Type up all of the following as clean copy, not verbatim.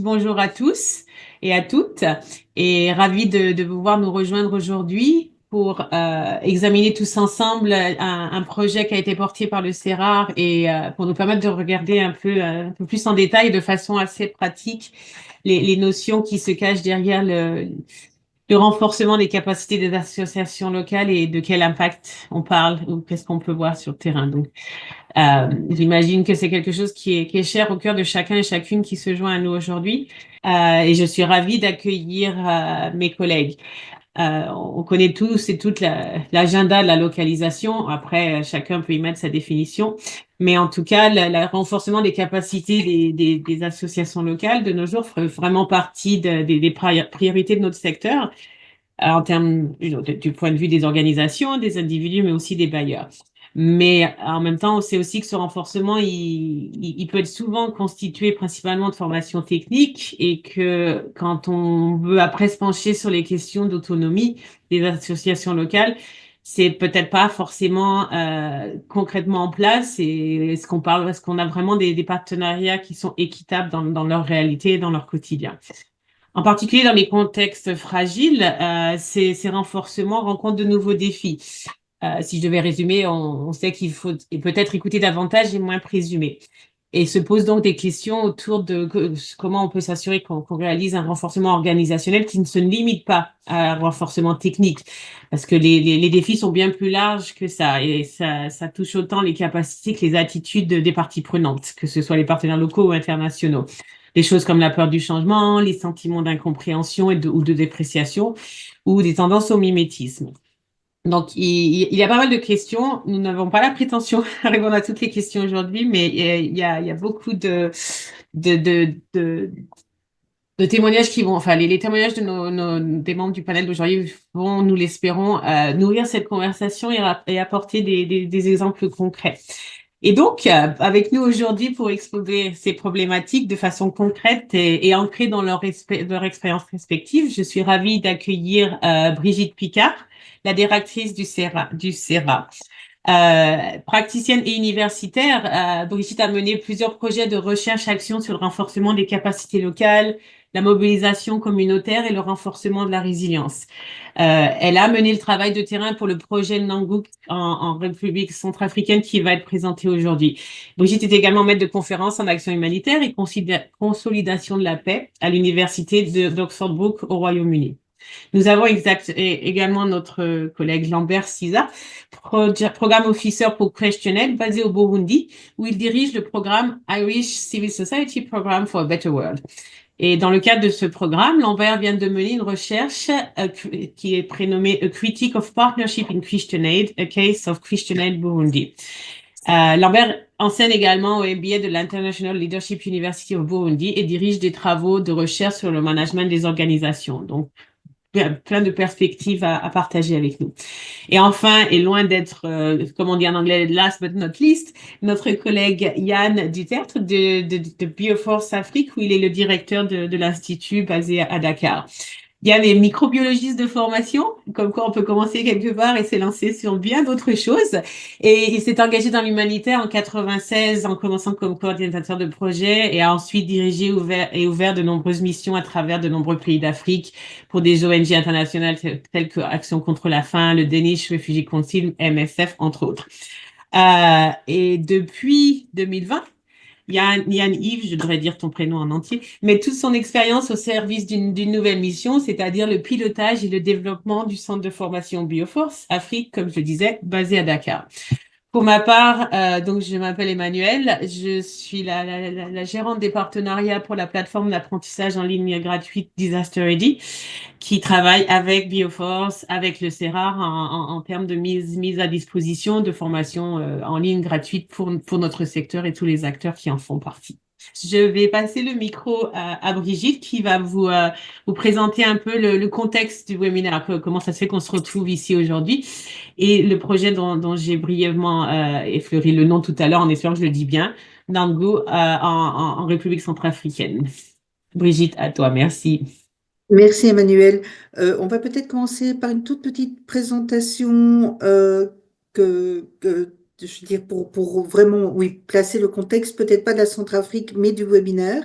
bonjour à tous et à toutes, et ravi de pouvoir nous rejoindre aujourd'hui pour examiner tous ensemble un projet qui a été porté par le CERAR et pour nous permettre de regarder un peu plus en détail, de façon assez pratique, les notions qui se cachent derrière le renforcement des capacités des associations locales et de quel impact on parle ou qu'est-ce qu'on peut voir sur le terrain. Donc, j'imagine que c'est quelque chose qui est cher au cœur de chacun et chacune qui se joint à nous aujourd'hui. Et je suis ravie d'accueillir mes collègues. On connaît tous et toutes l'agenda de la localisation. Après, chacun peut y mettre sa définition. Mais en tout cas, le renforcement des capacités des associations locales de nos jours fait vraiment partie des priorités de notre secteur en termes du point de vue des organisations, des individus, mais aussi des bailleurs. Mais en même temps, on sait aussi que ce renforcement, il peut être souvent constitué principalement de formations techniques et que quand on veut après se pencher sur les questions d'autonomie des associations locales, c'est peut-être pas forcément concrètement en place. Et est-ce qu'on a vraiment des partenariats qui sont équitables dans leur réalité et dans leur quotidien? En particulier dans les contextes fragiles, ces renforcements rencontrent de nouveaux défis. Si je devais résumer, on sait qu'il faut peut-être écouter davantage et moins présumer. Et se posent donc des questions autour de comment on peut s'assurer qu'on réalise un renforcement organisationnel qui ne se limite pas à un renforcement technique. Parce que les défis sont bien plus larges que ça. Et ça touche autant les capacités que les attitudes des parties prenantes, que ce soit les partenaires locaux ou internationaux. Des choses comme la peur du changement, les sentiments d'incompréhension ou de dépréciation, ou des tendances au mimétisme. Donc, il y a pas mal de questions. Nous n'avons pas la prétention à répondre à toutes les questions aujourd'hui, mais il y a beaucoup de, de, de, de témoignages qui vont, enfin, les témoignages de des membres du panel d'aujourd'hui vont, nous l'espérons, nourrir cette conversation et apporter des exemples concrets. Et donc, avec nous aujourd'hui pour exposer ces problématiques de façon concrète et ancrée dans leur expérience respective, je suis ravie d'accueillir Brigitte Picard, la directrice du CERA. Praticienne et universitaire, Brigitte a mené plusieurs projets de recherche-action sur le renforcement des capacités locales, la mobilisation communautaire et le renforcement de la résilience. Elle a mené le travail de terrain pour le projet Nangouk en République centrafricaine qui va être présenté aujourd'hui. Brigitte est également maître de conférences en action humanitaire et consolidation de la paix à l'université d'Oxford Brook au Royaume-Uni. Nous avons également notre collègue Lambert Siza, programme officer pour Questionnaire basé au Burundi, où il dirige le programme Irish Civil Society Program for a Better World. Et dans le cadre de ce programme, Lambert vient de mener une recherche qui est prénommée A Critique of Partnership in Christian Aid, a Case of Christian Aid Burundi. Lambert enseigne également au MBA de l'International Leadership University of Burundi et dirige des travaux de recherche sur le management des organisations. Donc, plein de perspectives à partager avec nous. Et enfin, et loin d'être, comme on dit en anglais, last but not least, notre collègue Yann Dutertre de Bioforce Afrique, où il est le directeur de l'Institut basé à Dakar. Yann est microbiologiste de formation, comme quoi on peut commencer quelque part et s'élancer sur bien d'autres choses. Et il s'est engagé dans l'humanitaire en 96 en commençant comme coordinateur de projet et a ensuite dirigé ouvert de nombreuses missions à travers de nombreux pays d'Afrique pour des ONG internationales telles que Action contre la faim, le Danish Refugee Council, MSF, entre autres. Et depuis 2020, Yann Yves, je devrais dire ton prénom en entier, met toute son expérience au service d'une nouvelle mission, c'est-à-dire le pilotage et le développement du centre de formation Bioforce Afrique, comme je disais, basé à Dakar. Pour ma part, donc je m'appelle Emmanuelle, je suis la gérante des partenariats pour la plateforme d'apprentissage en ligne gratuite Disaster Ready, qui travaille avec Bioforce, avec le CERAR en termes de mise à disposition de formations en ligne gratuite pour notre secteur et tous les acteurs qui en font partie. Je vais passer le micro à Brigitte qui va vous présenter un peu le contexte du webinaire, comment ça se fait qu'on se retrouve ici aujourd'hui et le projet dont j'ai brièvement effleuré le nom tout à l'heure en espérant que je le dis bien, Nango en République centrafricaine. Brigitte, à toi, merci. Merci Emmanuel. On va peut-être commencer par une toute petite présentation je veux dire, pour vraiment oui, placer le contexte, peut-être pas de la Centrafrique, mais du webinaire.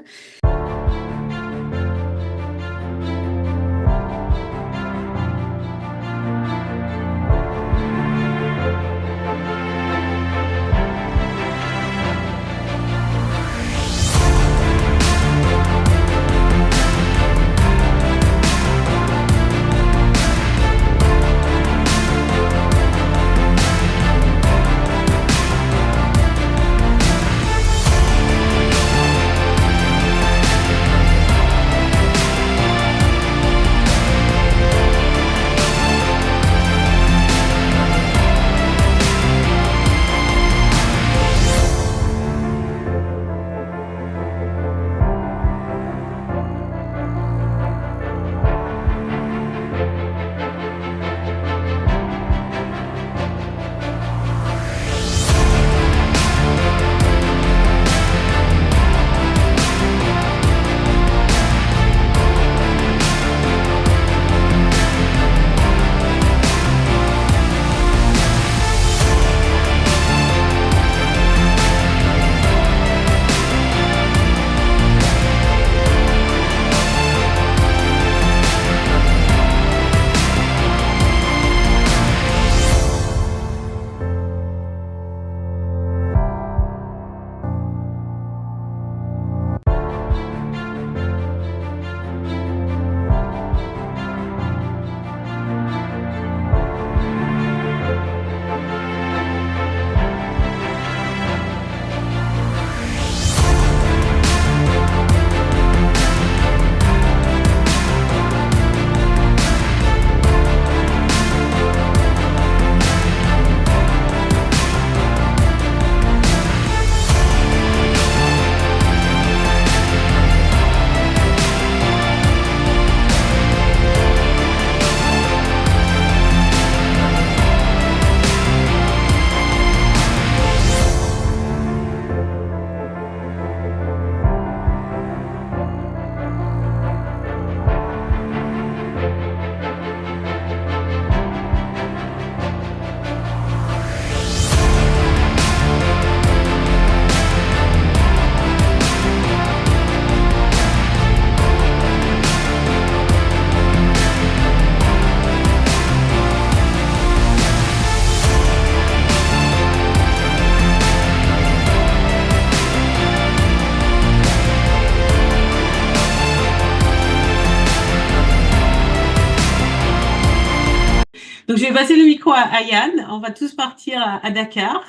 je vais passer le micro à Yann. On va tous partir à Dakar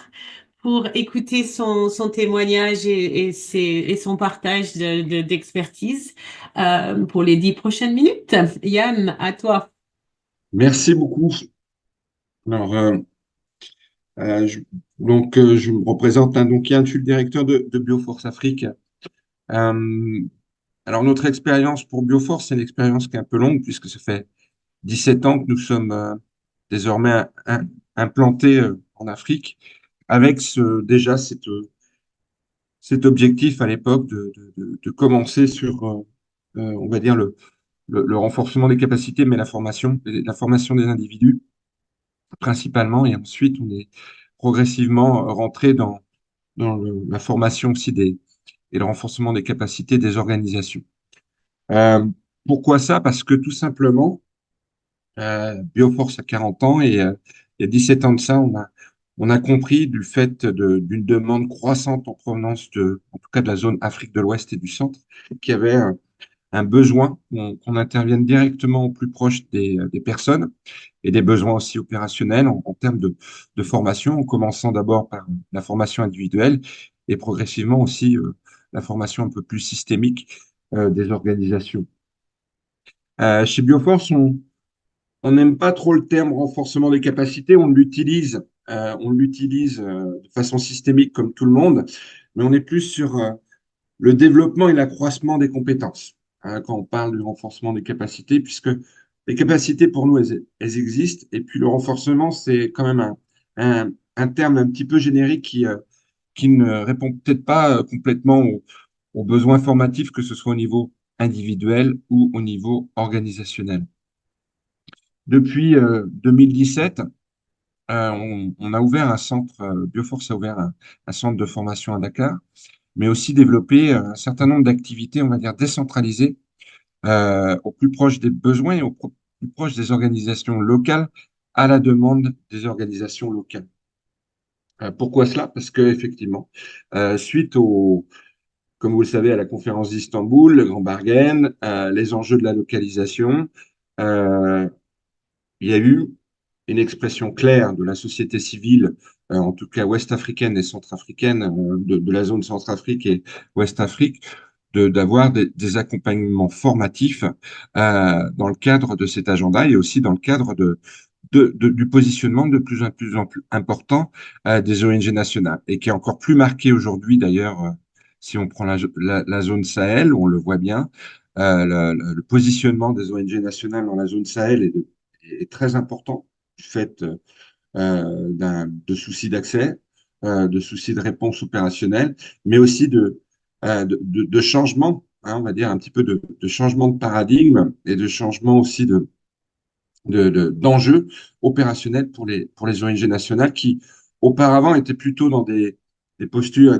pour écouter son témoignage et son partage d'expertise pour les 10 prochaines minutes. Yann, à toi. Merci beaucoup. Alors, je, je me représente, hein, donc Yann, je suis le directeur de Bioforce Afrique. Euh, alors, notre expérience pour Bioforce, c'est une expérience qui est un peu longue puisque ça fait 17 ans que nous sommes désormais implantés en Afrique avec déjà cet objectif à l'époque de commencer sur, on va dire, le renforcement des capacités, mais la formation des individus principalement. Et ensuite, on est progressivement rentré dans la formation aussi et le renforcement des capacités des organisations. Euh, Pourquoi ça? Parce que tout simplement, Bioforce a 40 ans et il y a 17 ans de ça, on a compris du fait d'une demande croissante en provenance en tout cas de la zone Afrique de l'Ouest et du Centre, qu'il y avait un besoin qu'on intervienne directement au plus proche des personnes et des besoins aussi opérationnels en termes de formation, en commençant d'abord par la formation individuelle et progressivement aussi la formation un peu plus systémique des organisations. Chez Bioforce, on n'aime pas trop le terme renforcement des capacités, on l'utilise de façon systémique comme tout le monde, mais on est plus sur le développement et l'accroissement des compétences, hein, quand on parle du renforcement des capacités, puisque les capacités, pour nous, elles existent. Et puis le renforcement, c'est quand même un terme un petit peu générique qui ne répond peut-être pas complètement aux besoins formatifs, que ce soit au niveau individuel ou au niveau organisationnel. Depuis 2017, on a ouvert un centre, Bioforce a ouvert un centre de formation à Dakar, mais aussi développer un certain nombre d'activités, on va dire, décentralisées, au plus proche des besoins et plus proche des organisations locales, à la demande des organisations locales. Pourquoi cela? Parce que effectivement, suite comme vous le savez, à la conférence d'Istanbul, le Grand Bargain, les enjeux de la localisation, euh, il y a eu une expression claire de la société civile, en tout cas ouest-africaine et centrafricaine, de la zone Centrafrique et Ouest-Afrique, d'avoir des accompagnements formatifs dans le cadre de cet agenda et aussi dans le cadre du positionnement de plus en plus important des ONG nationales et qui est encore plus marqué aujourd'hui d'ailleurs, si on prend la zone Sahel, on le voit bien, le positionnement des ONG nationales dans la zone Sahel est très important du fait de soucis d'accès, de soucis de réponse opérationnelle, mais aussi de changement, hein, on va dire un petit peu de changement de paradigme et de changement aussi d'enjeux opérationnels pour les ONG nationales qui, auparavant, étaient plutôt dans des postures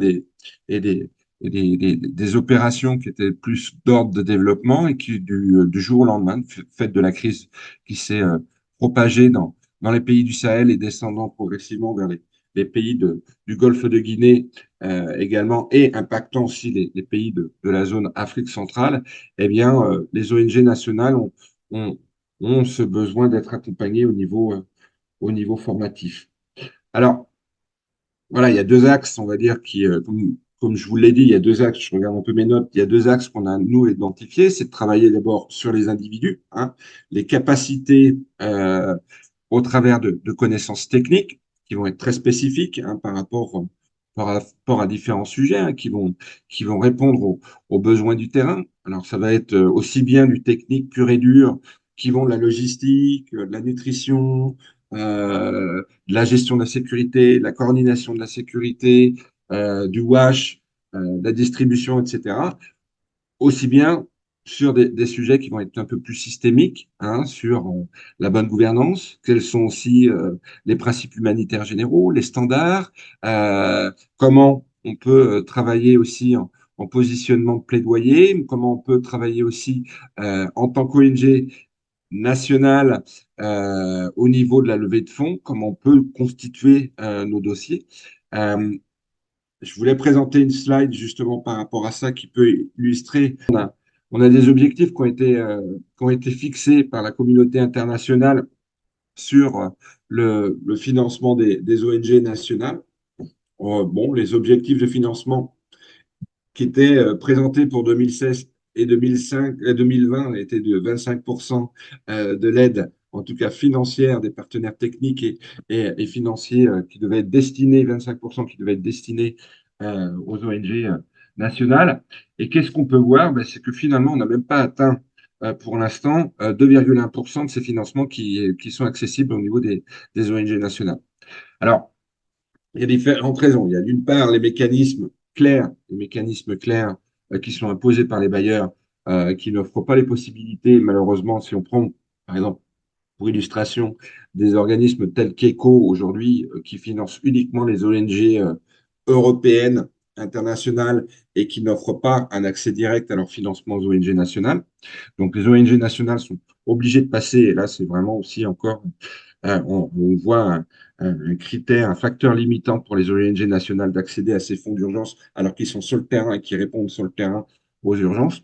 et des, des opérations qui étaient plus d'ordre de développement et qui, du jour au lendemain, du fait de la crise qui s'est propagée dans les pays du Sahel et descendant progressivement vers les pays du Golfe de Guinée également et impactant aussi les pays de la zone Afrique centrale, eh bien, les ONG nationales ont, ont ce besoin d'être accompagnés au niveau formatif. Alors, voilà, il y a deux axes, on va dire, comme je vous l'ai dit, il y a deux axes, je regarde un peu mes notes, il y a deux axes qu'on a, nous, identifiés, c'est de travailler d'abord sur les individus, hein, les capacités au travers de connaissances techniques qui vont être très spécifiques hein, par rapport à différents sujets hein, qui vont répondre aux besoins du terrain. Alors, ça va être aussi bien du technique pur et dur qui vont de la logistique, de la nutrition, de la gestion de la sécurité, de la coordination de la sécurité, du wash, de la distribution, etc. Aussi bien sur des sujets qui vont être un peu plus systémiques, hein, sur la bonne gouvernance, quels sont aussi les principes humanitaires généraux, les standards, comment on peut travailler aussi en positionnement de plaidoyer, comment on peut travailler aussi en tant qu'ONG nationale au niveau de la levée de fonds, comment on peut constituer nos dossiers. Euh, je voulais présenter une slide justement par rapport à ça qui peut illustrer. On a des objectifs qui ont été fixés par la communauté internationale sur le financement des ONG nationales. Bon, les objectifs de financement qui étaient présentés pour 2016 et 2005, 2020 étaient de 25% de l'aide, en tout cas financière, des partenaires techniques et financiers qui devaient être destinés, 25% qui devaient être destinés aux ONG nationales. Et qu'est-ce qu'on peut voir? Ben, c'est que finalement, on n'a même pas atteint pour l'instant 2,1% de ces financements qui sont accessibles au niveau des ONG nationales. Alors, il y a différentes raisons. Il y a d'une part les mécanismes clairs qui sont imposés par les bailleurs, qui n'offrent pas les possibilités, malheureusement, si on prend, par exemple, pour illustration, des organismes tels qu'ECO aujourd'hui, qui financent uniquement les ONG européennes, internationales, et qui n'offrent pas un accès direct à leur financement aux ONG nationales. Donc, les ONG nationales sont obligées de passer, et là, c'est vraiment aussi encore on voit un critère, un facteur limitant pour les ONG nationales d'accéder à ces fonds d'urgence alors qu'ils sont sur le terrain et qui répondent sur le terrain aux urgences.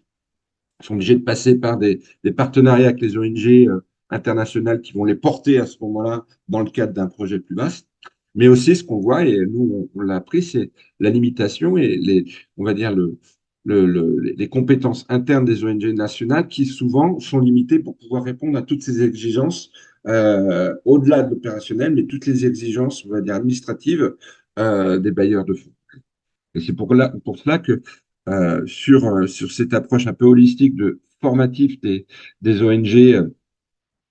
Ils sont obligés de passer par des partenariats avec les ONG internationales qui vont les porter à ce moment-là dans le cadre d'un projet plus vaste. Mais aussi, ce qu'on voit, et nous, on l'a appris, c'est la limitation et on va dire les compétences internes des ONG nationales qui souvent sont limitées pour pouvoir répondre à toutes ces exigences, au-delà de l'opérationnel, mais toutes les exigences, on va dire, administratives des bailleurs de fonds. Et c'est pour cela que sur cette approche un peu holistique de formatif des ONG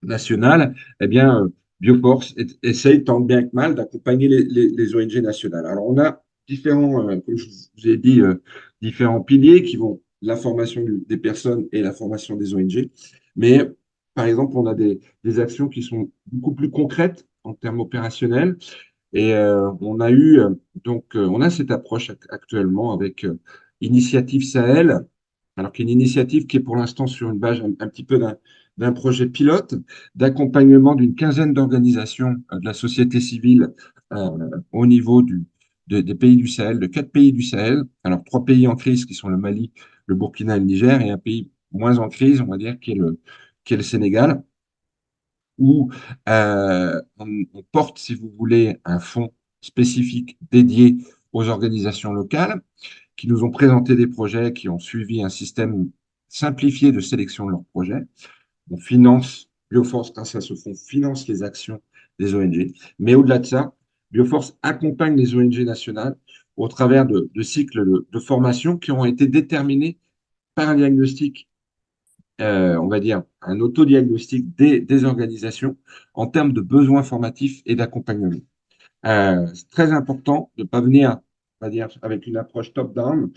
nationales, eh bien, Bioforce essaye tant bien que mal d'accompagner les ONG nationales. Alors, on a différents, comme je vous ai dit, différents piliers qui vont la formation des personnes et la formation des ONG. Mais, par exemple, on a des actions qui sont beaucoup plus concrètes en termes opérationnels. Et on a cette approche actuellement avec Initiative Sahel, alors qu'il y a une initiative qui est pour l'instant sur une base un petit peu d'un projet pilote d'accompagnement d'une quinzaine d'organisations de la société civile euh, au niveau des pays du Sahel, de 4 pays du Sahel. Alors, 3 pays en crise qui sont le Mali, le Burkina et le Niger, et un pays moins en crise, on va dire, qui est le Sénégal, où on porte, si vous voulez, un fonds spécifique dédié aux organisations locales qui nous ont présenté des projets qui ont suivi un système simplifié de sélection de leurs projets. On finance, Bioforce, grâce à ce fonds, finance les actions des ONG. Mais au-delà de ça, Bioforce accompagne les ONG nationales au travers de cycles de formation qui ont été déterminés par un diagnostic, on va dire, un autodiagnostic des organisations en termes de besoins formatifs et d'accompagnement. C'est très important de ne pas venir, on va dire, avec une approche top-down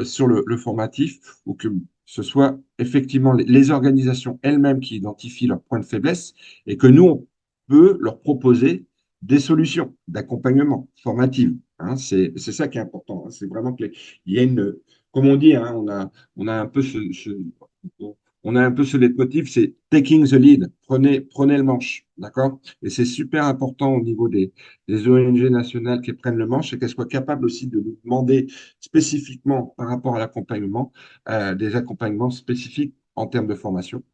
sur le formatif, ou que ce soit effectivement les organisations elles-mêmes qui identifient leurs points de faiblesse et que nous, on peut leur proposer des solutions d'accompagnement formatif. Hein. C'est ça qui est important. Hein. C'est vraiment il y a comme on dit, hein, on a un peu on a un peu ce leitmotiv, c'est taking the lead, prenez le manche, d'accord? Et c'est super important au niveau des ONG nationales qui prennent le manche et qu'elles soient capables aussi de nous demander spécifiquement par rapport à l'accompagnement, des accompagnements spécifiques en termes de formation.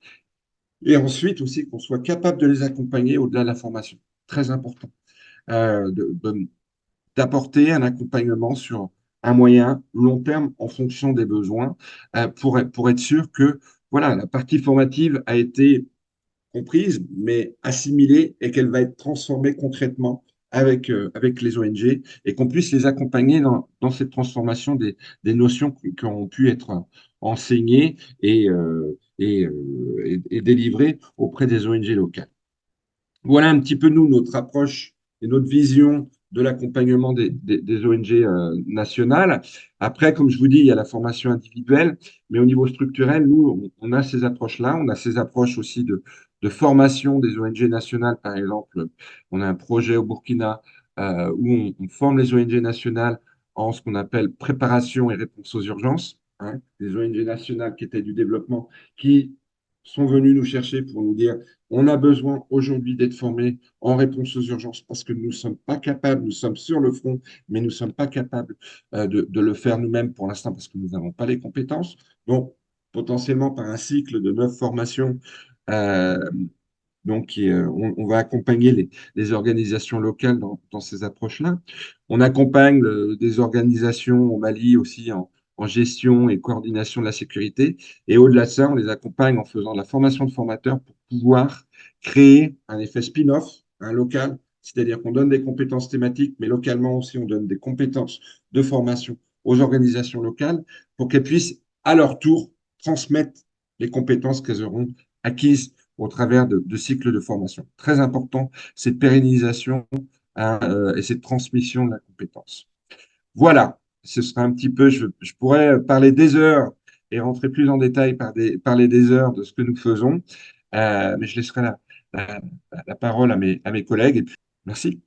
Et ensuite aussi qu'on soit capable de les accompagner au-delà de la formation. Très important. D'apporter un accompagnement sur un moyen long terme en fonction des besoins pour être sûr que voilà, la partie formative a été comprise, mais assimilée et qu'elle va être transformée concrètement avec les ONG et qu'on puisse les accompagner dans cette transformation des notions qui ont pu être enseignées et délivrées auprès des ONG locales. Voilà un petit peu, nous, notre approche et notre vision de l'accompagnement des ONG nationales. Après, comme je vous dis, il y a la formation individuelle, mais au niveau structurel, nous, on a ces approches-là. On a ces approches aussi de formation des ONG nationales. Par exemple, on a un projet au Burkina où on forme les ONG nationales en ce qu'on appelle préparation et réponse aux urgences. Hein, des ONG nationales qui étaient du développement, qui sont venus nous chercher pour nous dire on a besoin aujourd'hui d'être formés en réponse aux urgences parce que nous ne sommes pas capables, nous sommes sur le front, mais nous ne sommes pas capables de le faire nous-mêmes pour l'instant parce que nous n'avons pas les compétences. Donc, potentiellement par un cycle de 9 formations, euh, Donc, on va accompagner les organisations locales dans ces approches-là. On accompagne des organisations au Mali aussi en gestion et coordination de la sécurité. Et au-delà de ça, on les accompagne en faisant de la formation de formateurs pour pouvoir créer un effet spin-off, un local, c'est-à-dire qu'on donne des compétences thématiques, mais localement aussi, on donne des compétences de formation aux organisations locales pour qu'elles puissent, à leur tour, transmettre les compétences qu'elles auront acquises au travers de cycles de formation. Très important, cette pérennisation et cette transmission de la compétence. Voilà, ce sera un petit peu, je pourrais parler des heures et rentrer plus en détail parler des heures de ce que nous faisons, mais je laisserai la, la parole à mes collègues et puis merci.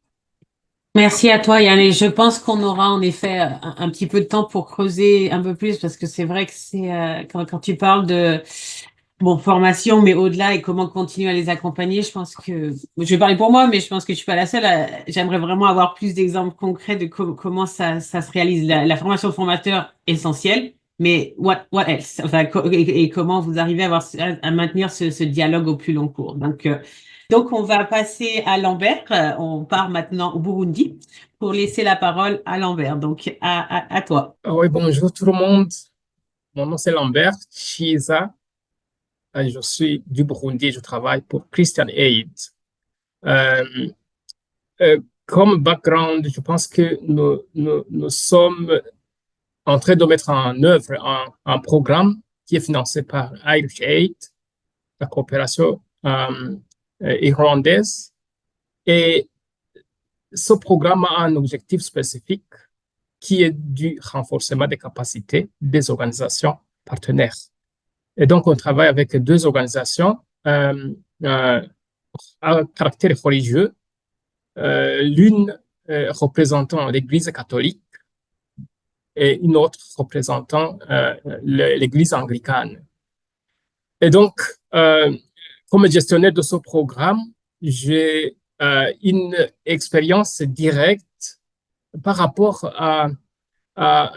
Merci à toi, Yann. Et je pense qu'on aura en effet un petit peu de temps pour creuser un peu plus parce que c'est vrai que c'est quand tu parles de bon formation, mais au-delà et comment continuer à les accompagner, je pense que je vais parler pour moi, mais je pense que je suis pas la seule. J'aimerais vraiment avoir plus d'exemples concrets de comment ça se réalise. La formation formateur essentielle, mais what else? Enfin, et comment vous arrivez à maintenir ce dialogue au plus long cours. Donc, on va passer à Lambert. On part maintenant au Burundi pour laisser la parole à Lambert. Donc, à toi. Ah oui, bonjour tout le monde. Mon nom c'est Lambert Chiza. Je suis du Burundi. Je travaille pour Christian Aid. Euh, Comme background, je pense que nous sommes en train de mettre en œuvre un programme qui est financé par Irish Aid, la coopération irlandaise. Et ce programme a un objectif spécifique qui est du renforcement des capacités des organisations partenaires. Et donc, on travaille avec deux organisations à caractère religieux, l'une représentant l'Église catholique et une autre représentant l'Église anglicane. Et donc, comme gestionnaire de ce programme, j'ai une expérience directe par rapport à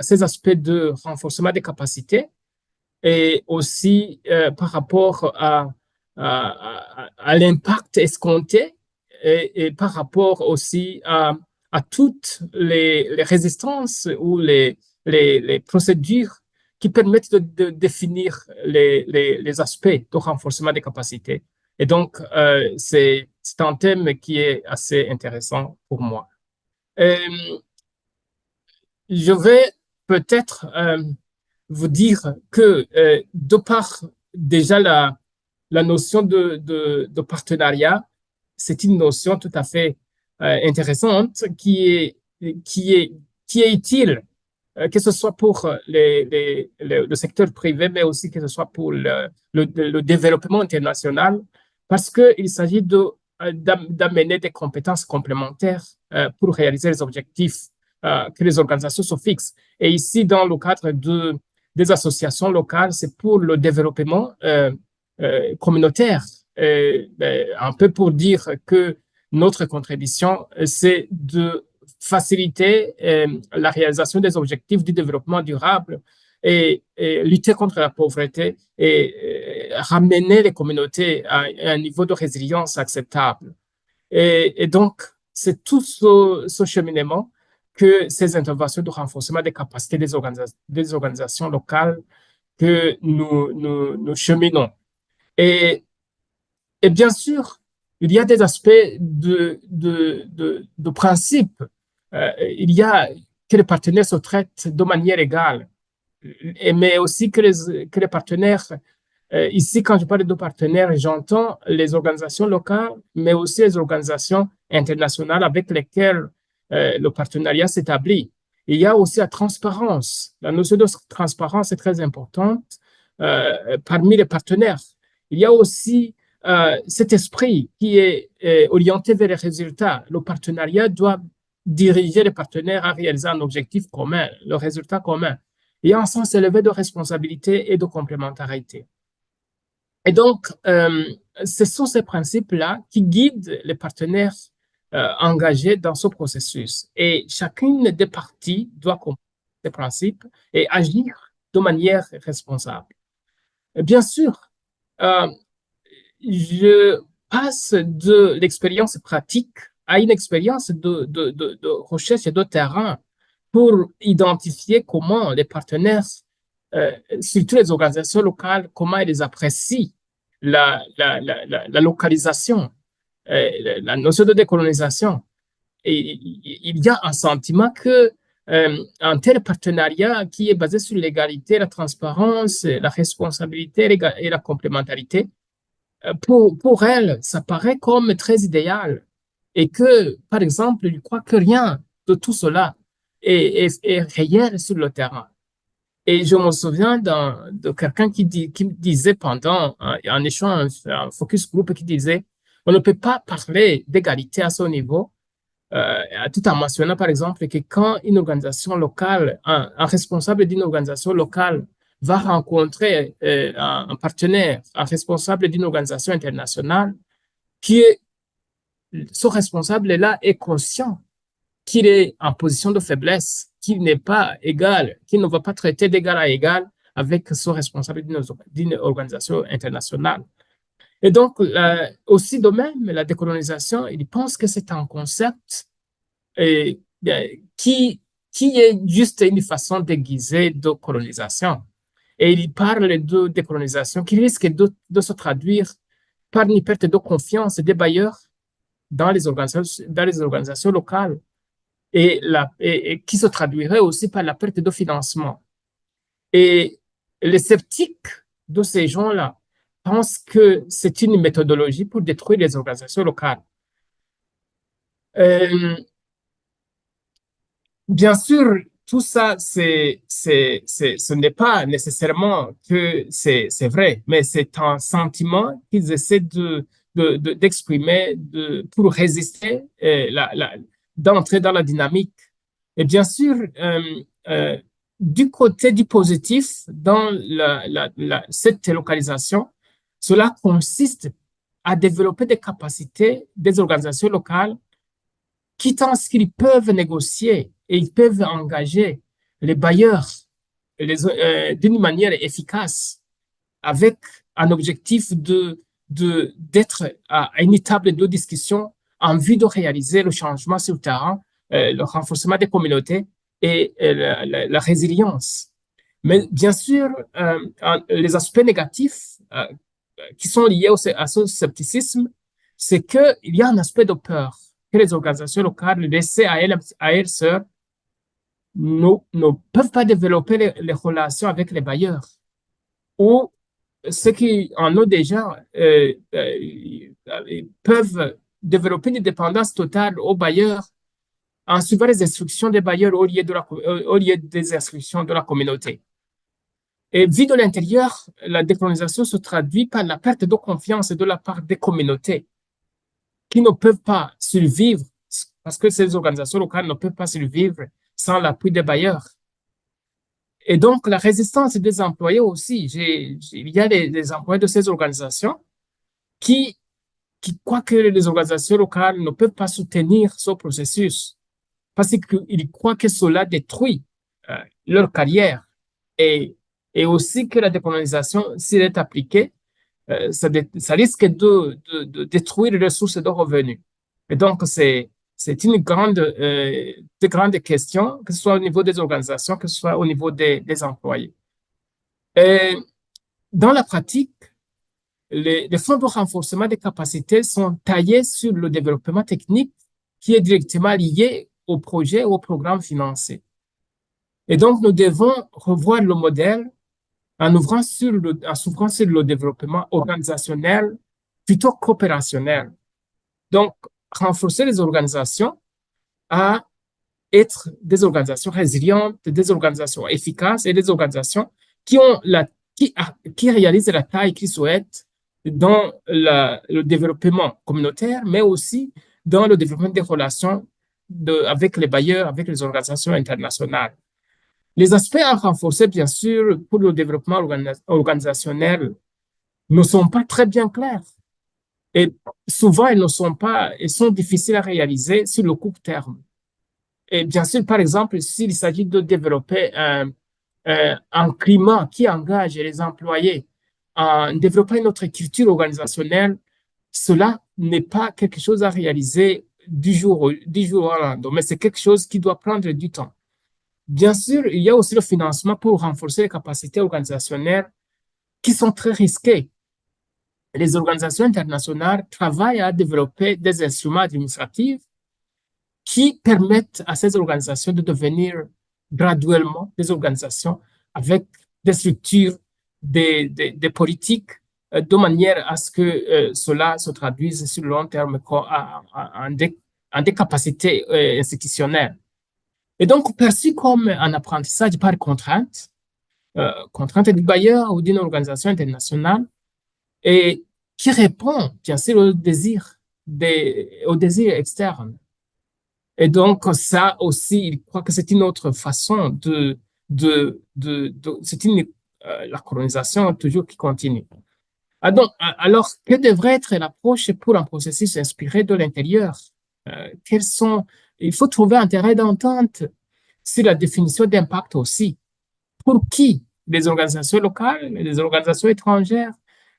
ces aspects de renforcement des capacités et aussi par rapport à l'impact escompté et par rapport aussi à toutes les résistances ou les procédures qui permettent de définir les aspects de renforcement des capacités. Et donc, c'est un thème qui est assez intéressant pour moi. Je vais peut-être vous dire que de par déjà la notion de partenariat, c'est une notion tout à fait intéressante qui est utile, que ce soit pour le secteur privé, mais aussi que ce soit pour le développement international, parce qu'il s'agit d'amener des compétences complémentaires pour réaliser les objectifs que les organisations se fixent. Et ici, dans le cadre des associations locales, c'est pour le développement communautaire, un peu pour dire que notre contribution, c'est de faciliter la réalisation des objectifs du développement durable et lutter contre la pauvreté et ramener les communautés à un niveau de résilience acceptable. Et donc, c'est tout ce cheminement que ces interventions de renforcement des capacités des organisations locales que nous cheminons. Et bien sûr, il y a des aspects de principe. Il y a que les partenaires se traitent de manière égale, mais aussi que les partenaires, ici, quand je parle de partenaires, j'entends les organisations locales, mais aussi les organisations internationales avec lesquelles le partenariat s'établit. Il y a aussi la transparence. La notion de transparence est très importante parmi les partenaires. Il y a aussi cet esprit qui est orienté vers les résultats. Le partenariat doit diriger les partenaires à réaliser un objectif commun, le résultat commun. Il y a un sens élevé de responsabilité et de complémentarité. Et donc, ce sont ces principes-là qui guident les partenaires engagés dans ce processus. Et chacune des parties doit comprendre ces principes et agir de manière responsable. Et bien sûr, je passe de l'expérience pratique à une expérience de recherche et de terrain pour identifier comment les partenaires, surtout les organisations locales, comment ils apprécient la localisation, la notion de décolonisation. Et il y a un sentiment que un tel partenariat qui est basé sur l'égalité, la transparence, la responsabilité et la complémentarité, pour elle, ça paraît comme très idéal. Et que, par exemple, je crois que rien de tout cela est réel sur le terrain. Et je me souviens de quelqu'un qui me disait pendant un échange, un focus group, qui disait, on ne peut pas parler d'égalité à ce niveau, tout en mentionnant, par exemple, que quand une organisation locale, un responsable d'une organisation locale va rencontrer un partenaire, un responsable d'une organisation internationale, qui est, ce responsable-là est conscient qu'il est en position de faiblesse, qu'il n'est pas égal, qu'il ne va pas traiter d'égal à égal avec ce responsable d'une organisation internationale. Et donc, aussi de même, la décolonisation, il pense que c'est un concept et, qui est juste une façon déguisée de colonisation. Et il parle de décolonisation qui risque de se traduire par une perte de confiance des bailleurs dans les organisations locales et qui se traduirait aussi par la perte de financement. Et les sceptiques de ces gens-là pensent que c'est une méthodologie pour détruire les organisations locales. Bien sûr, tout ça, ce n'est pas nécessairement que c'est vrai, mais c'est un sentiment qu'ils essaient d'exprimer pour résister, d'entrer dans la dynamique. Et bien sûr, du côté du positif, dans cette localisation, cela consiste à développer des capacités des organisations locales qui pensent qu'ils peuvent négocier et ils peuvent engager les bailleurs d'une manière efficace avec un objectif d'être à une table de discussion en vue de réaliser le changement sur le terrain, le renforcement des communautés et la résilience. Mais bien sûr, les aspects négatifs qui sont liés à ce scepticisme, c'est qu'il y a un aspect de peur que les organisations locales laissées à elles seules ne peuvent pas développer les relations avec les bailleurs. Ou ceux qui en ont déjà peuvent développer une dépendance totale aux bailleurs en suivant les instructions des bailleurs au lieu des instructions de la communauté. Et vu de l'intérieur, la décolonisation se traduit par la perte de confiance de la part des communautés qui ne peuvent pas survivre parce que ces organisations locales ne peuvent pas survivre sans l'appui des bailleurs. Et donc, la résistance des employés aussi. Il y a des employés de ces organisations qui croient que les organisations locales ne peuvent pas soutenir ce processus parce qu'ils croient que cela détruit leur carrière et aussi que la décolonisation, s'il est appliquée, ça risque de détruire les ressources de revenus. Et donc, c'est une de grandes questions, que ce soit au niveau des organisations, que ce soit au niveau des employés. Et dans la pratique, les fonds de renforcement des capacités sont taillés sur le développement technique qui est directement lié au projet ou au programme financé. Et donc, nous devons revoir le modèle en s'ouvrant sur le développement organisationnel plutôt qu'opérationnel. Donc, renforcer les organisations à être des organisations résilientes, des organisations efficaces et des organisations qui réalisent la taille qu'ils souhaitent dans le développement communautaire, mais aussi dans le développement des relations avec les bailleurs, avec les organisations internationales. Les aspects à renforcer, bien sûr, pour le développement organisationnel ne sont pas très bien clairs. Et souvent, ils sont difficiles à réaliser sur le court terme. Et bien sûr, par exemple, s'il s'agit de développer un climat qui engage les employés en développant notre culture organisationnelle, cela n'est pas quelque chose à réaliser du jour au lendemain, mais c'est quelque chose qui doit prendre du temps. Bien sûr, il y a aussi le financement pour renforcer les capacités organisationnelles qui sont très risquées. Les organisations internationales travaillent à développer des instruments administratifs qui permettent à ces organisations de devenir graduellement des organisations avec des structures, des politiques, de manière à ce que cela se traduise sur le long terme en des capacités institutionnelles. Et donc, perçu comme un apprentissage par contrainte, contrainte du bailleur ou d'une organisation internationale, et qui répond, bien sûr, aux désirs externes. Et donc, ça aussi, il croit que c'est une autre façon la colonisation toujours qui continue. Alors, que devrait être l'approche pour un processus inspiré de l'intérieur? Il faut trouver un terrain d'entente sur la définition d'impact aussi. Pour qui? Les organisations locales, les organisations étrangères,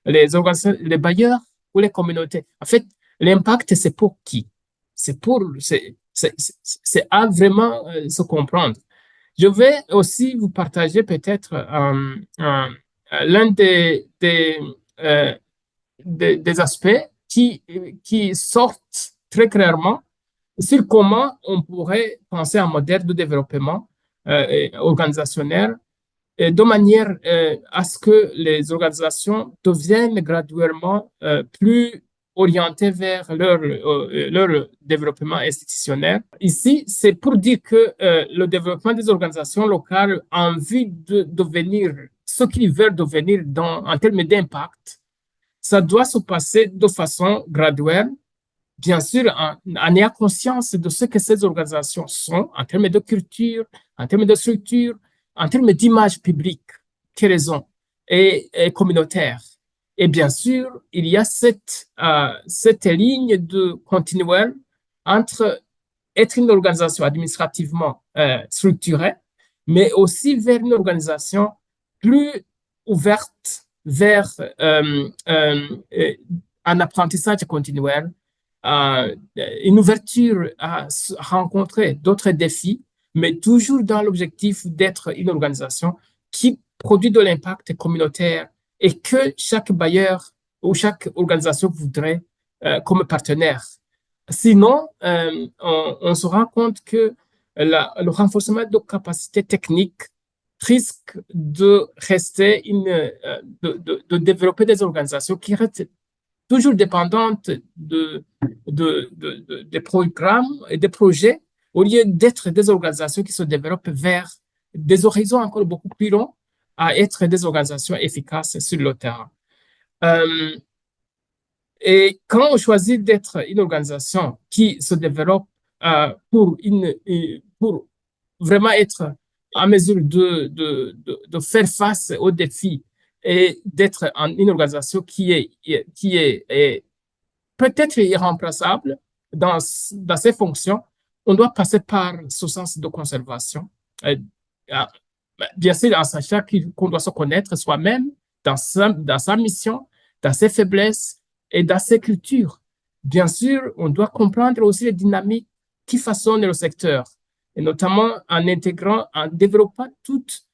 les bailleurs ou les communautés. En fait, l'impact, c'est pour qui? C'est à vraiment se comprendre. Je vais aussi vous partager peut-être l'un des aspects qui sortent très clairement sur comment on pourrait penser un modèle de développement organisationnel de manière à ce que les organisations deviennent graduellement plus orientées vers leur développement institutionnel. Ici, c'est pour dire que le développement des organisations locales en vue de devenir ce qu'ils veulent devenir en termes d'impact, ça doit se passer de façon graduelle, bien sûr, en ayant conscience de ce que ces organisations sont en termes de culture, en termes de structure, en termes d'image publique qu'elles ont et communautaire. Et bien sûr, il y a cette ligne de continuelle entre être une organisation administrativement structurée, mais aussi vers une organisation plus ouverte vers un apprentissage continuel, une ouverture à rencontrer d'autres défis, mais toujours dans l'objectif d'être une organisation qui produit de l'impact communautaire et que chaque bailleur ou chaque organisation voudrait comme partenaire. Sinon, on se rend compte que le renforcement de capacités techniques risque de rester de développer des organisations qui restent toujours dépendantes des programmes et des projets, au lieu d'être des organisations qui se développent vers des horizons encore beaucoup plus longs, à être des organisations efficaces sur le terrain. Et quand on choisit d'être une organisation qui se développe pour vraiment être en mesure de faire face aux défis et d'être une organisation qui est peut-être irremplaçable dans ses fonctions, on doit passer par ce sens de conservation. Bien sûr, en sachant qu'on doit se connaître soi-même dans sa mission, dans ses faiblesses et dans ses cultures. Bien sûr, on doit comprendre aussi les dynamiques qui façonnent le secteur, et notamment en développant toute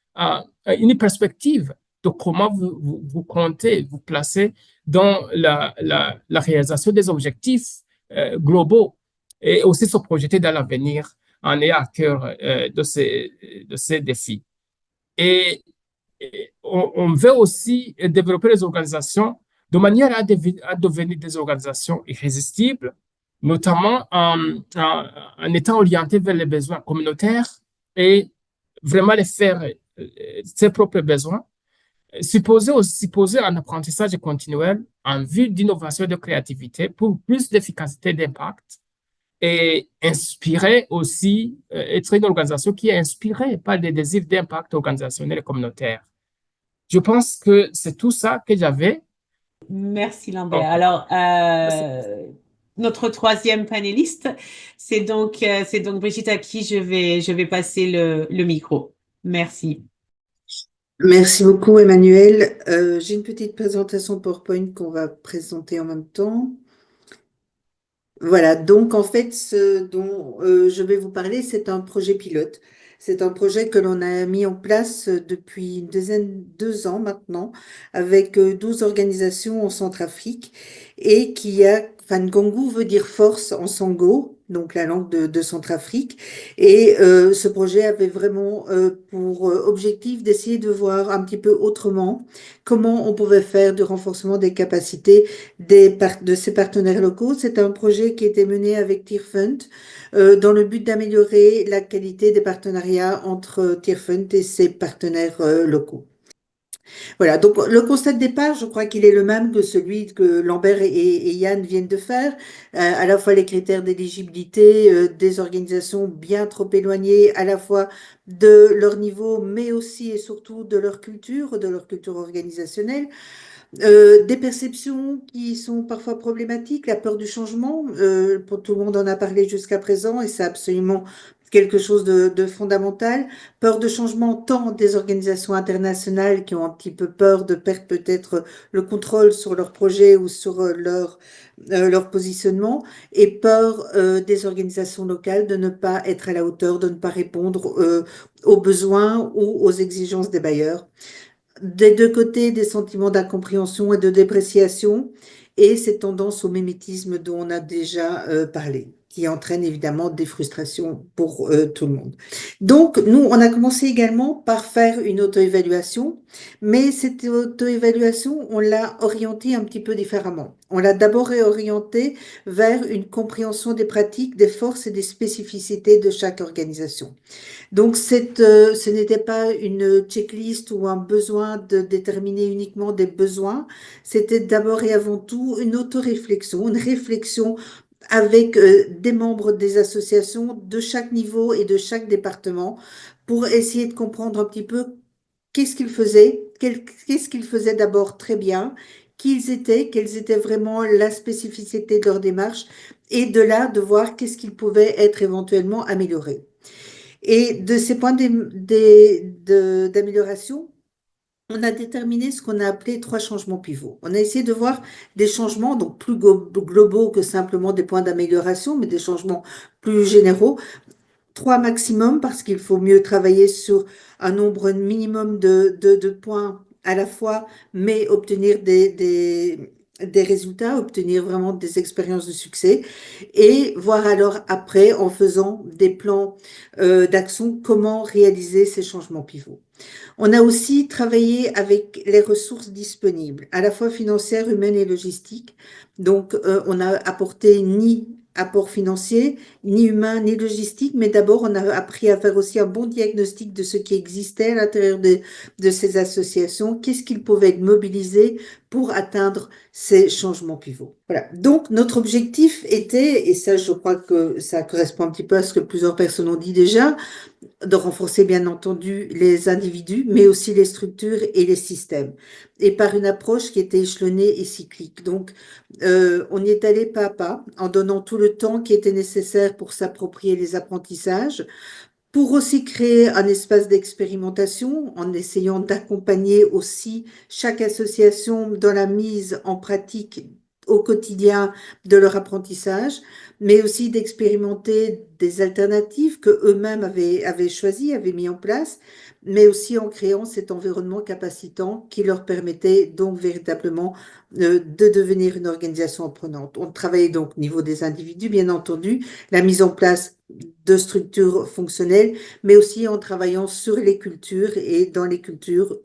une perspective de comment vous comptez vous placer dans la réalisation des objectifs globaux et aussi se projeter dans l'avenir en ayant à cœur de ces défis. Et on veut aussi développer les organisations de manière à devenir des organisations irrésistibles, notamment en étant orientées vers les besoins communautaires et vraiment les faire ses propres besoins. Supposer un apprentissage continuel en vue d'innovation et de créativité pour plus d'efficacité d'impact et inspirer aussi, être une organisation qui est inspirée par des désirs d'impact organisationnel et communautaire. Je pense que c'est tout ça que j'avais. Merci Lambert. Alors, notre troisième panéliste, c'est donc Brigitte à qui je vais passer le micro. Merci. Merci beaucoup, Emmanuel. J'ai une petite présentation PowerPoint qu'on va présenter en même temps. Voilà, donc en fait, ce dont je vais vous parler, c'est un projet pilote. C'est un projet que l'on a mis en place depuis une dizaine, 2 ans maintenant, avec 12 organisations en Centrafrique, et qui a, enfin, Ngongu veut dire force en Sango, donc la langue de Centrafrique. Et ce projet avait vraiment pour objectif d'essayer de voir un petit peu autrement comment on pouvait faire du renforcement des capacités de ces partenaires locaux. C'est un projet qui a été mené avec Tearfund dans le but d'améliorer la qualité des partenariats entre Tearfund et ses partenaires locaux. Voilà, donc le constat de départ, je crois qu'il est le même que celui que Lambert et Yann viennent de faire. À la fois les critères d'éligibilité des organisations bien trop éloignées, à la fois de leur niveau, mais aussi et surtout de leur culture organisationnelle. Des perceptions qui sont parfois problématiques, la peur du changement, pour tout le monde en a parlé jusqu'à présent et c'est absolument quelque chose de fondamental. Peur de changement tant des organisations internationales qui ont un petit peu peur de perdre peut-être le contrôle sur leur projet ou sur leur positionnement et peur des organisations locales de ne pas être à la hauteur, de ne pas répondre aux besoins ou aux exigences des bailleurs. Des deux côtés, des sentiments d'incompréhension et de dépréciation, et cette tendance au mimétisme dont on a déjà parlé, qui entraîne évidemment des frustrations pour tout le monde. Donc, nous, on a commencé également par faire une auto-évaluation, mais cette auto-évaluation, on l'a orientée un petit peu différemment. On l'a d'abord réorientée vers une compréhension des pratiques, des forces et des spécificités de chaque organisation. Donc, ce n'était pas une checklist ou un besoin de déterminer uniquement des besoins. C'était d'abord et avant tout une autoréflexion, une réflexion avec des membres des associations de chaque niveau et de chaque département pour essayer de comprendre un petit peu qu'est-ce qu'ils faisaient, qu'est-ce qu'ils faisaient d'abord très bien, quelles étaient vraiment la spécificité de leur démarche et de là de voir qu'est-ce qu'ils pouvaient être éventuellement améliorés. Et de ces points d'amélioration, on a déterminé ce qu'on a appelé 3 changements pivots. On a essayé de voir des changements, donc plus globaux que simplement des points d'amélioration, mais des changements plus généraux. 3 maximum, parce qu'il faut mieux travailler sur un nombre minimum de points à la fois, mais obtenir des résultats, obtenir vraiment des expériences de succès, et voir alors après, en faisant des plans d'action, comment réaliser ces changements pivots. On a aussi travaillé avec les ressources disponibles, à la fois financières, humaines et logistiques. Donc, on a apporté ni apport financier, ni humain, ni logistique, mais d'abord, on a appris à faire aussi un bon diagnostic de ce qui existait à l'intérieur de ces associations, qu'est-ce qu'ils pouvaient mobiliser pour atteindre ces changements pivots. Voilà. Donc, notre objectif était, et ça, je crois que ça correspond un petit peu à ce que plusieurs personnes ont dit déjà, de renforcer bien entendu les individus, mais aussi les structures et les systèmes, et par une approche qui était échelonnée et cyclique. Donc, on y est allé pas à pas, en donnant tout le temps qui était nécessaire pour s'approprier les apprentissages, pour aussi créer un espace d'expérimentation, en essayant d'accompagner aussi chaque association dans la mise en pratique au quotidien de leur apprentissage, mais aussi d'expérimenter des alternatives que eux-mêmes avaient choisies, avaient mis en place, mais aussi en créant cet environnement capacitant qui leur permettait donc véritablement de devenir une organisation apprenante. On travaillait donc au niveau des individus, bien entendu, la mise en place de structures fonctionnelles, mais aussi en travaillant sur les cultures. Et dans les cultures,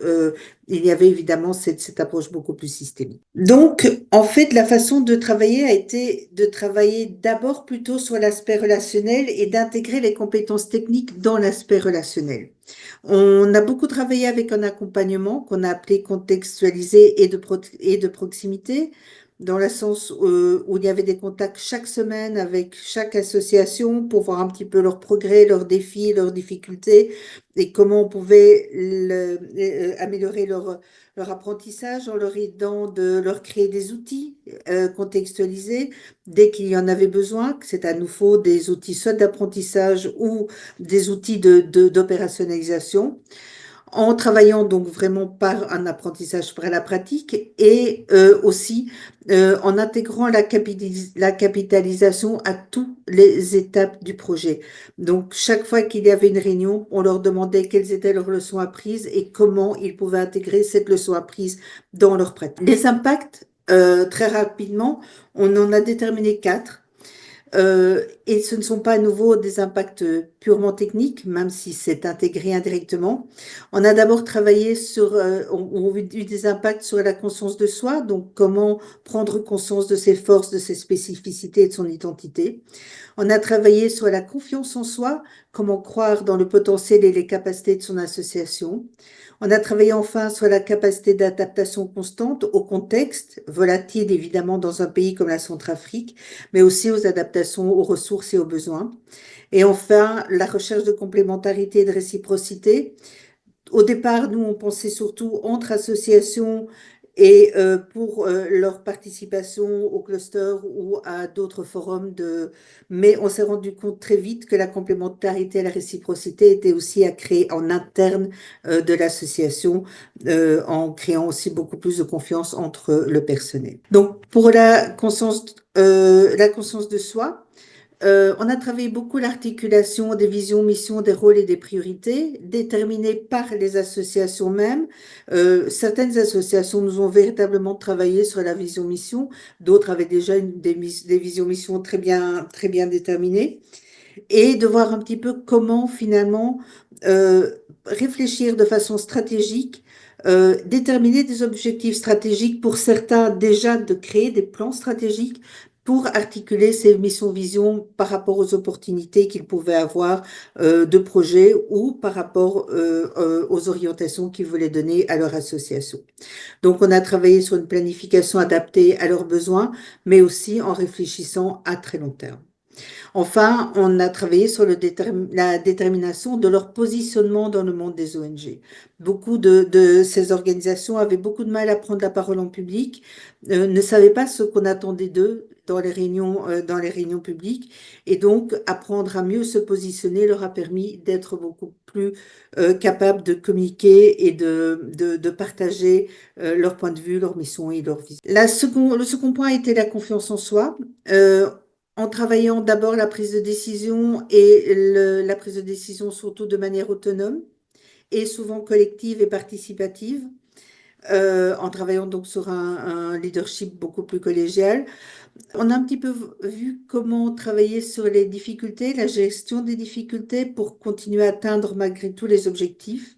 il y avait évidemment cette approche beaucoup plus systémique. Donc, en fait, la façon de travailler a été de travailler d'abord plutôt sur l'aspect relationnel et d'intégrer les compétences techniques dans l'aspect relationnel. On a beaucoup travaillé avec un accompagnement qu'on a appelé contextualisé et de proximité, dans le sens où il y avait des contacts chaque semaine avec chaque association pour voir un petit peu leurs progrès, leurs défis, leurs difficultés et comment on pouvait améliorer leur apprentissage en leur aidant de leur créer des outils contextualisés dès qu'il y en avait besoin, que c'est à nouveau des outils soit d'apprentissage ou des outils d'opérationnalisation. en travaillant donc vraiment par un apprentissage par la pratique et aussi en intégrant la capitalisation à toutes les étapes du projet. Donc, chaque fois qu'il y avait une réunion, on leur demandait quelles étaient leurs leçons apprises et comment ils pouvaient intégrer cette leçon apprise dans leur pratique. Les impacts, très rapidement, on en a déterminé 4. Et ce ne sont pas à nouveau des impacts purement techniques, même si c'est intégré indirectement. On a d'abord travaillé sur, on a eu des impacts sur la conscience de soi, donc comment prendre conscience de ses forces, de ses spécificités et de son identité. On a travaillé sur la confiance en soi, comment croire dans le potentiel et les capacités de son association. On a travaillé enfin sur la capacité d'adaptation constante au contexte, volatile évidemment dans un pays comme la Centrafrique, mais aussi aux adaptations aux ressources et aux besoins. Et enfin, la recherche de complémentarité et de réciprocité. Au départ, nous, on pensait surtout entre associations et pour leur participation au cluster ou à d'autres forums mais on s'est rendu compte très vite que la complémentarité et la réciprocité étaient aussi à créer en interne de l'association en créant aussi beaucoup plus de confiance entre le personnel. Donc, pour la conscience de soi, on a travaillé beaucoup l'articulation des visions, missions, des rôles et des priorités déterminées par les associations mêmes. Certaines associations nous ont véritablement travaillé sur la vision mission, d'autres avaient déjà des visions missions très bien déterminées, et de voir un petit peu comment finalement réfléchir de façon stratégique, déterminer des objectifs stratégiques pour certains déjà de créer des plans stratégiques pour articuler ces missions-visions par rapport aux opportunités qu'ils pouvaient avoir de projets ou par rapport aux orientations qu'ils voulaient donner à leur association. Donc, on a travaillé sur une planification adaptée à leurs besoins, mais aussi en réfléchissant à très long terme. Enfin, on a travaillé sur la détermination de leur positionnement dans le monde des ONG. Beaucoup de ces organisations avaient beaucoup de mal à prendre la parole en public, ne savaient pas ce qu'on attendait d'eux dans les réunions publiques, et donc apprendre à mieux se positionner leur a permis d'être beaucoup plus capables de communiquer et de partager leur point de vue, leur mission et leur vision. Le second point était la confiance en soi. En travaillant d'abord la prise de décision et la prise de décision surtout de manière autonome et souvent collective et participative, en travaillant donc sur un leadership beaucoup plus collégial. On a un petit peu vu comment travailler sur les difficultés, la gestion des difficultés pour continuer à atteindre malgré tout les objectifs.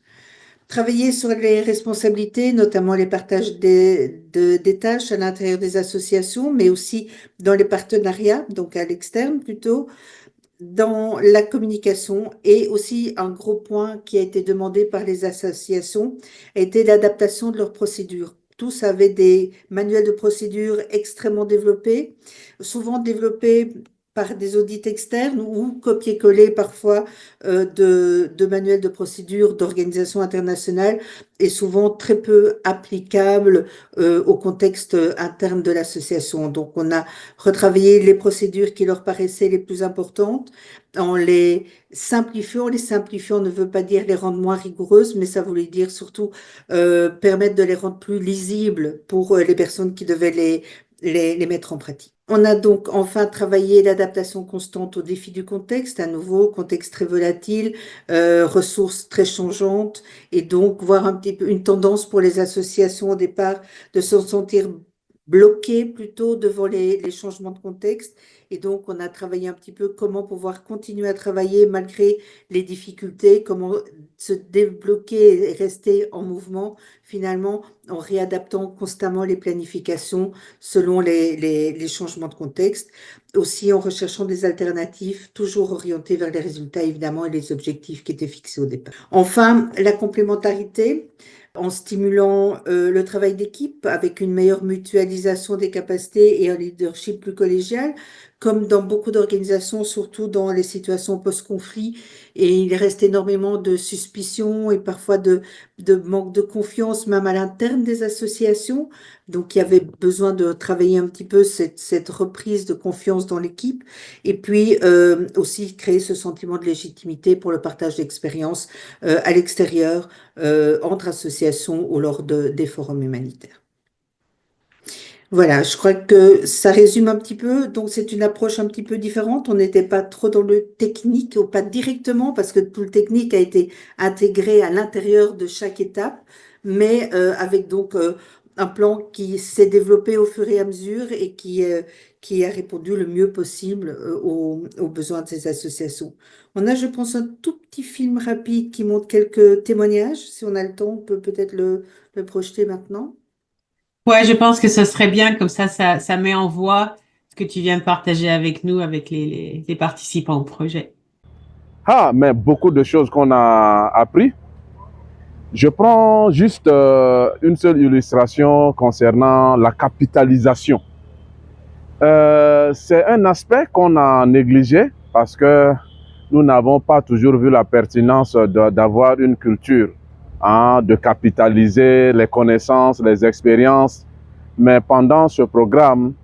Travailler sur les responsabilités, notamment les partages des tâches à l'intérieur des associations, mais aussi dans les partenariats, donc à l'externe plutôt, dans la communication. Et aussi un gros point qui a été demandé par les associations était l'adaptation de leurs procédures. Tous avaient des manuels de procédures extrêmement développés, souvent développés par des audits externes ou copier-coller parfois de manuels de procédure d'organisations internationales et souvent très peu applicables au contexte interne de l'association. Donc, on a retravaillé les procédures qui leur paraissaient les plus importantes en les simplifiant. Les simplifiant ne veut pas dire les rendre moins rigoureuses, mais ça voulait dire surtout permettre de les rendre plus lisibles pour les personnes qui devaient les mettre en pratique. On a donc enfin travaillé l'adaptation constante aux défis du contexte, un nouveau contexte très volatile, ressources très changeantes, et donc voir un petit peu une tendance pour les associations au départ de se sentir bloquées plutôt devant les changements de contexte. Et donc, on a travaillé un petit peu comment pouvoir continuer à travailler malgré les difficultés, comment se débloquer et rester en mouvement, finalement, en réadaptant constamment les planifications selon les changements de contexte. Aussi en recherchant des alternatives, toujours orientées vers les résultats, évidemment, et les objectifs qui étaient fixés au départ. Enfin, la complémentarité, en stimulant le travail d'équipe avec une meilleure mutualisation des capacités et un leadership plus collégial. comme dans beaucoup d'organisations, surtout dans les situations post-conflit, et il reste énormément de suspicions et parfois de manque de confiance, même à l'interne des associations. Donc, il y avait besoin de travailler un petit peu cette reprise de confiance dans l'équipe, et puis aussi créer ce sentiment de légitimité pour le partage d'expériences à l'extérieur, entre associations ou lors des forums humanitaires. Voilà, je crois que ça résume un petit peu. Donc, c'est une approche un petit peu différente. On n'était pas trop dans le technique, ou pas directement, parce que tout le technique a été intégré à l'intérieur de chaque étape, mais avec donc un plan qui s'est développé au fur et à mesure et qui a répondu le mieux possible aux besoins de ces associations. On a, je pense, un tout petit film rapide qui montre quelques témoignages. Si on a le temps, on peut peut-être le projeter maintenant. Ouais, je pense que ce serait bien, comme ça met en voix ce que tu viens de partager avec nous, avec les participants au projet. Ah, mais beaucoup de choses qu'on a appris. Je prends juste une seule illustration concernant la capitalisation. C'est un aspect qu'on a négligé parce que nous n'avons pas toujours vu la pertinence d'avoir une culture, hein, de capitaliser les connaissances, les expériences. Mais pendant ce programme,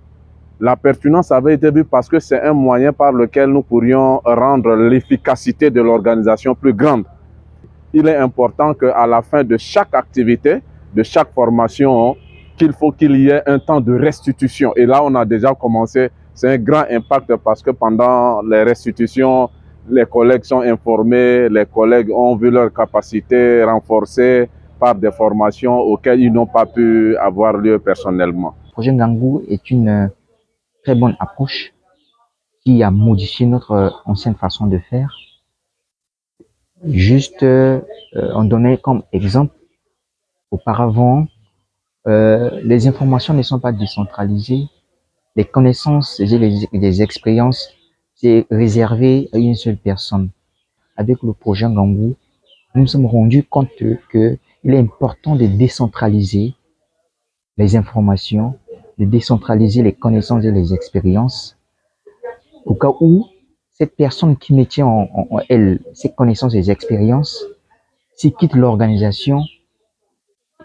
la pertinence avait été vue parce que c'est un moyen par lequel nous pourrions rendre l'efficacité de l'organisation plus grande. Il est important qu'à la fin de chaque activité, de chaque formation, qu'il faut qu'il y ait un temps de restitution. Et là, on a déjà commencé. C'est un grand impact parce que pendant les restitutions, les collègues sont informés, les collègues ont vu leurs capacités renforcées par des formations auxquelles ils n'ont pas pu avoir lieu personnellement. Le projet Ngangou est une très bonne approche qui a modifié notre ancienne façon de faire. Juste, on donnait comme exemple, auparavant, les informations ne sont pas décentralisées, les connaissances et les expériences, c'est réservé à une seule personne. Avec le projet Ngangou, nous nous sommes rendus compte qu'il est important de décentraliser les informations, de décentraliser les connaissances et les expériences, au cas où cette personne qui mettait en elle ses connaissances et ses expériences, s'il quitte l'organisation,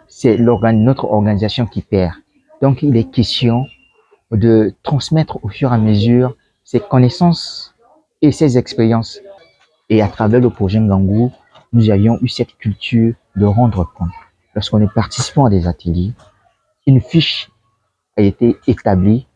c'est notre organisation qui perd. Donc, il est question de transmettre au fur et à mesure ses connaissances et ses expériences. Et à travers le projet Ngangou, nous avions eu cette culture de rendre compte. Lorsqu'on est participant à des ateliers, une fiche a été établie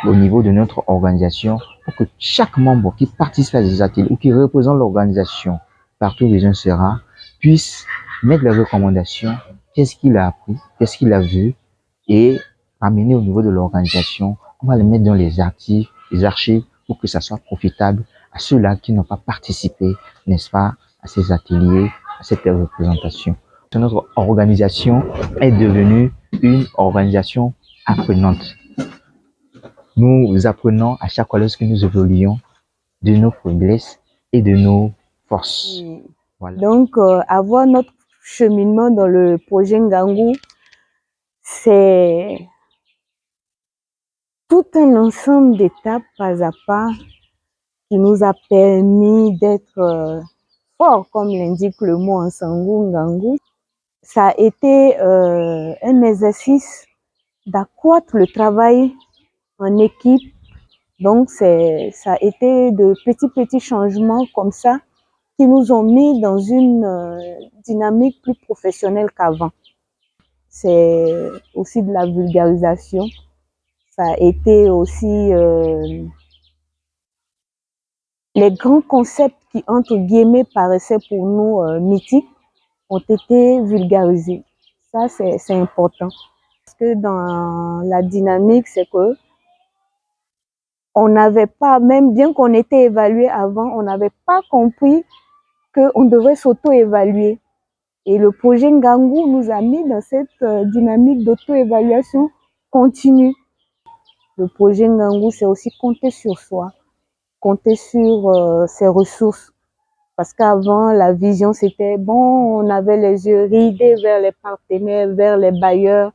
au niveau de notre organisation pour que chaque membre qui participe à des ateliers ou qui représente l'organisation partout où il sera puisse mettre les recommandations, qu'est-ce qu'il a appris, qu'est-ce qu'il a vu et amener au niveau de l'organisation. On va les mettre dans les archives pour que ça soit profitable à ceux-là qui n'ont pas participé, n'est-ce pas, à ces ateliers, à cette représentation. Notre organisation est devenue une organisation apprenante. Nous apprenons à chaque fois lorsque nous évoluons de nos faiblesses et de nos forces. Voilà. Donc, avoir notre cheminement dans le projet Ngangou, c'est tout un ensemble d'étapes pas à pas qui nous a permis d'être forts, comme l'indique le mot en Sango Ngangou. Ça a été un exercice d'accroître le travail en équipe. Donc, ça a été de petits changements comme ça qui nous ont mis dans une dynamique plus professionnelle qu'avant. C'est aussi de la vulgarisation. Ça a été aussi les grands concepts qui, entre guillemets, paraissaient pour nous mythiques ont été vulgarisés. Ça, c'est important. Parce que dans la dynamique, c'est que on n'avait pas, même bien qu'on était évalué avant, on n'avait pas compris qu'on devrait s'auto-évaluer. Et le projet Ngangou nous a mis dans cette dynamique d'auto-évaluation continue. Le projet Ngangou, c'est aussi compter sur soi, compter sur ses ressources. Parce qu'avant, la vision, c'était bon, on avait les yeux rivés vers les partenaires, vers les bailleurs.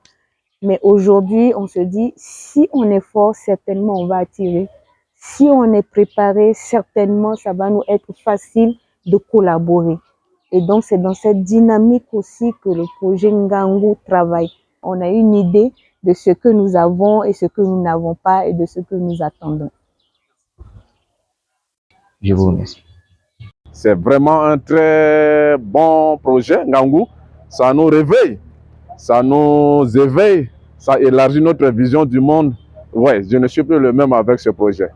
Mais aujourd'hui, on se dit, si on est fort, certainement, on va attirer Si on est préparé, certainement, ça va nous être facile de collaborer. Et donc, c'est dans cette dynamique aussi que le projet Ngangu travaille. On a une idée de ce que nous avons et ce que nous n'avons pas et de ce que nous attendons. Je vous remercie. C'est vraiment un très bon projet, Ngangu. Ça nous réveille, ça nous éveille, ça élargit notre vision du monde. Ouais, je ne suis plus le même avec ce projet.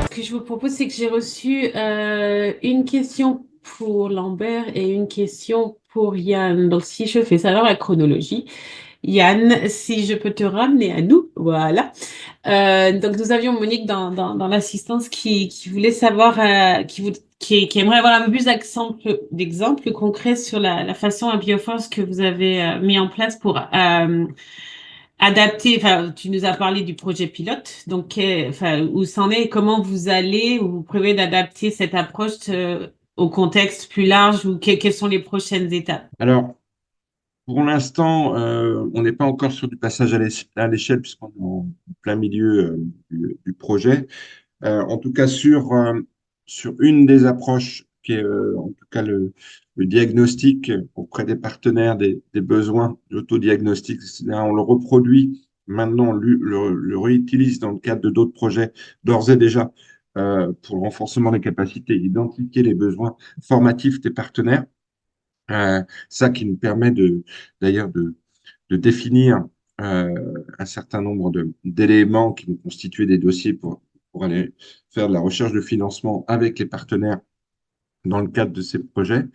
Ce que je vous propose, c'est que j'ai reçu une question pour Lambert et une question pour Yann. Donc, si je fais ça dans la chronologie, Yann, si je peux te ramener à nous, voilà. Donc, nous avions Monique dans l'assistance qui voulait savoir, qui aimerait avoir un peu plus d'exemples concrets sur la façon à Bioforce que vous avez mis en place pour adapter. Enfin, tu nous as parlé du projet pilote. Donc, enfin, où c'en est, comment vous allez ou vous prévoyez d'adapter cette approche au contexte plus large ou quelles sont les prochaines étapes? Alors, pour l'instant, on n'est pas encore sur du passage à l'échelle puisqu'on est en plein milieu du projet. En tout cas, sur une des approches qui est en tout cas le diagnostic auprès des partenaires des besoins, l'autodiagnostic, c'est-à-dire on le reproduit maintenant, on le réutilise dans le cadre de d'autres projets d'ores et déjà pour le renforcement des capacités, identifier les besoins formatifs des partenaires. Ça qui nous permet d'ailleurs de définir un certain nombre d'éléments qui vont constituer des dossiers pour aller faire de la recherche de financement avec les partenaires dans le cadre de ces projets.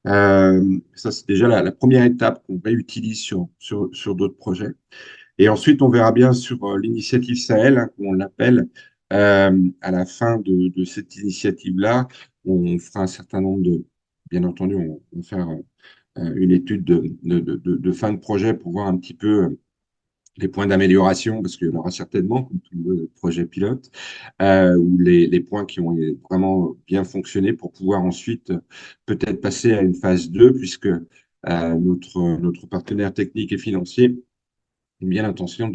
Ça, c'est déjà la première étape qu'on réutilise sur d'autres projets. Et ensuite, on verra bien sur l'initiative Sahel, hein, comme on l'appelle, à la fin de cette initiative-là, on fera un certain nombre bien entendu, on va faire une étude de fin de projet pour voir un petit peu les points d'amélioration, parce qu'il y en aura certainement, comme tout le projet pilote, ou les points qui ont vraiment bien fonctionné pour pouvoir ensuite peut-être passer à une phase 2, puisque notre partenaire technique et financier a bien l'intention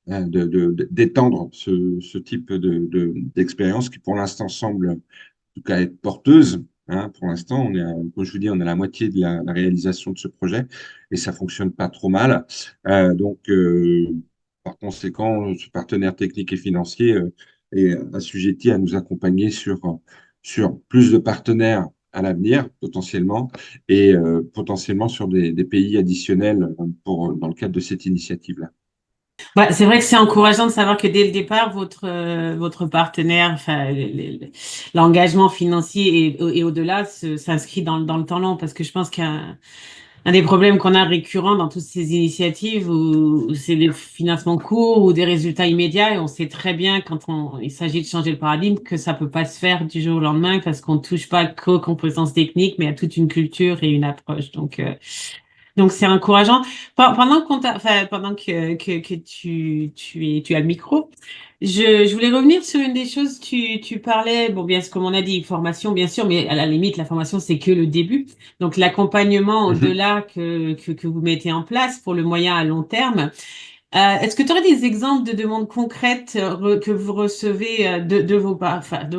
d'étendre ce type d'expérience qui pour l'instant semble en tout cas être porteuse. Hein, pour l'instant, comme je vous dis, on est à la moitié de la réalisation de ce projet et ça fonctionne pas trop mal. Par conséquent, ce partenaire technique et financier est assujetti à nous accompagner sur plus de partenaires à l'avenir, potentiellement, et potentiellement sur des pays additionnels dans le cadre de cette initiative-là. Ouais, c'est vrai que c'est encourageant de savoir que dès le départ, votre partenaire, enfin, l'engagement financier et au-delà s'inscrit dans le temps long, parce que je pense qu'un des problèmes qu'on a récurrent dans toutes ces initiatives où c'est des financements courts ou des résultats immédiats, et on sait très bien quand il s'agit de changer le paradigme que ça peut pas se faire du jour au lendemain parce qu'on touche pas qu'aux compétences techniques, mais à toute une culture et une approche. Donc c'est encourageant. Pendant que tu as le micro, je voulais revenir sur une des choses. Tu parlais, bon, bien, comme on a dit, formation, bien sûr, mais à la limite, la formation, c'est que le début. Donc l'accompagnement au-delà que vous mettez en place pour le moyen à long terme. Est-ce que tu aurais des exemples de demandes concrètes que vous recevez de vos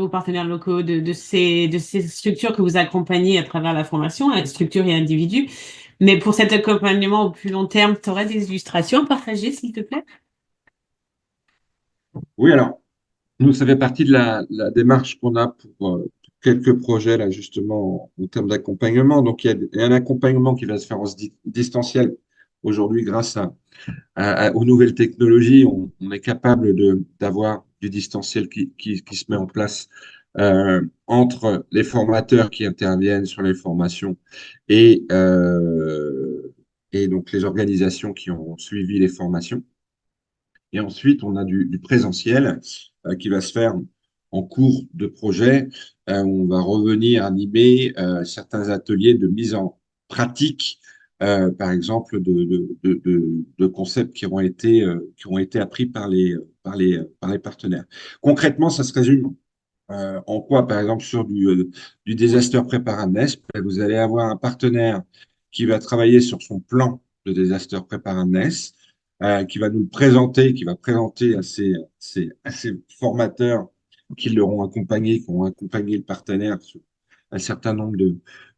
partenaires locaux, de ces structures que vous accompagnez à travers la formation, structures et individus? Mais pour cet accompagnement au plus long terme, tu aurais des illustrations à partager, s'il te plaît? Oui, alors, nous, ça fait partie de la démarche qu'on a pour quelques projets, là, justement, en termes d'accompagnement. Donc, il y a un accompagnement qui va se faire en distanciel. Aujourd'hui, grâce aux nouvelles technologies, on est capable d'avoir du distanciel qui se met en place entre les formateurs qui interviennent sur les formations et, et donc les organisations qui ont suivi les formations. Et ensuite, on a du présentiel qui va se faire en cours de projet. On va revenir animer certains ateliers de mise en pratique, par exemple, de concepts qui ont été appris par les partenaires. Concrètement, ça se résume en quoi, par exemple, sur du disaster preparedness, vous allez avoir un partenaire qui va travailler sur son plan de disaster preparedness, qui va nous le présenter, qui va présenter à ces formateurs qui l'auront accompagné, qui ont accompagné le partenaire sur un certain nombre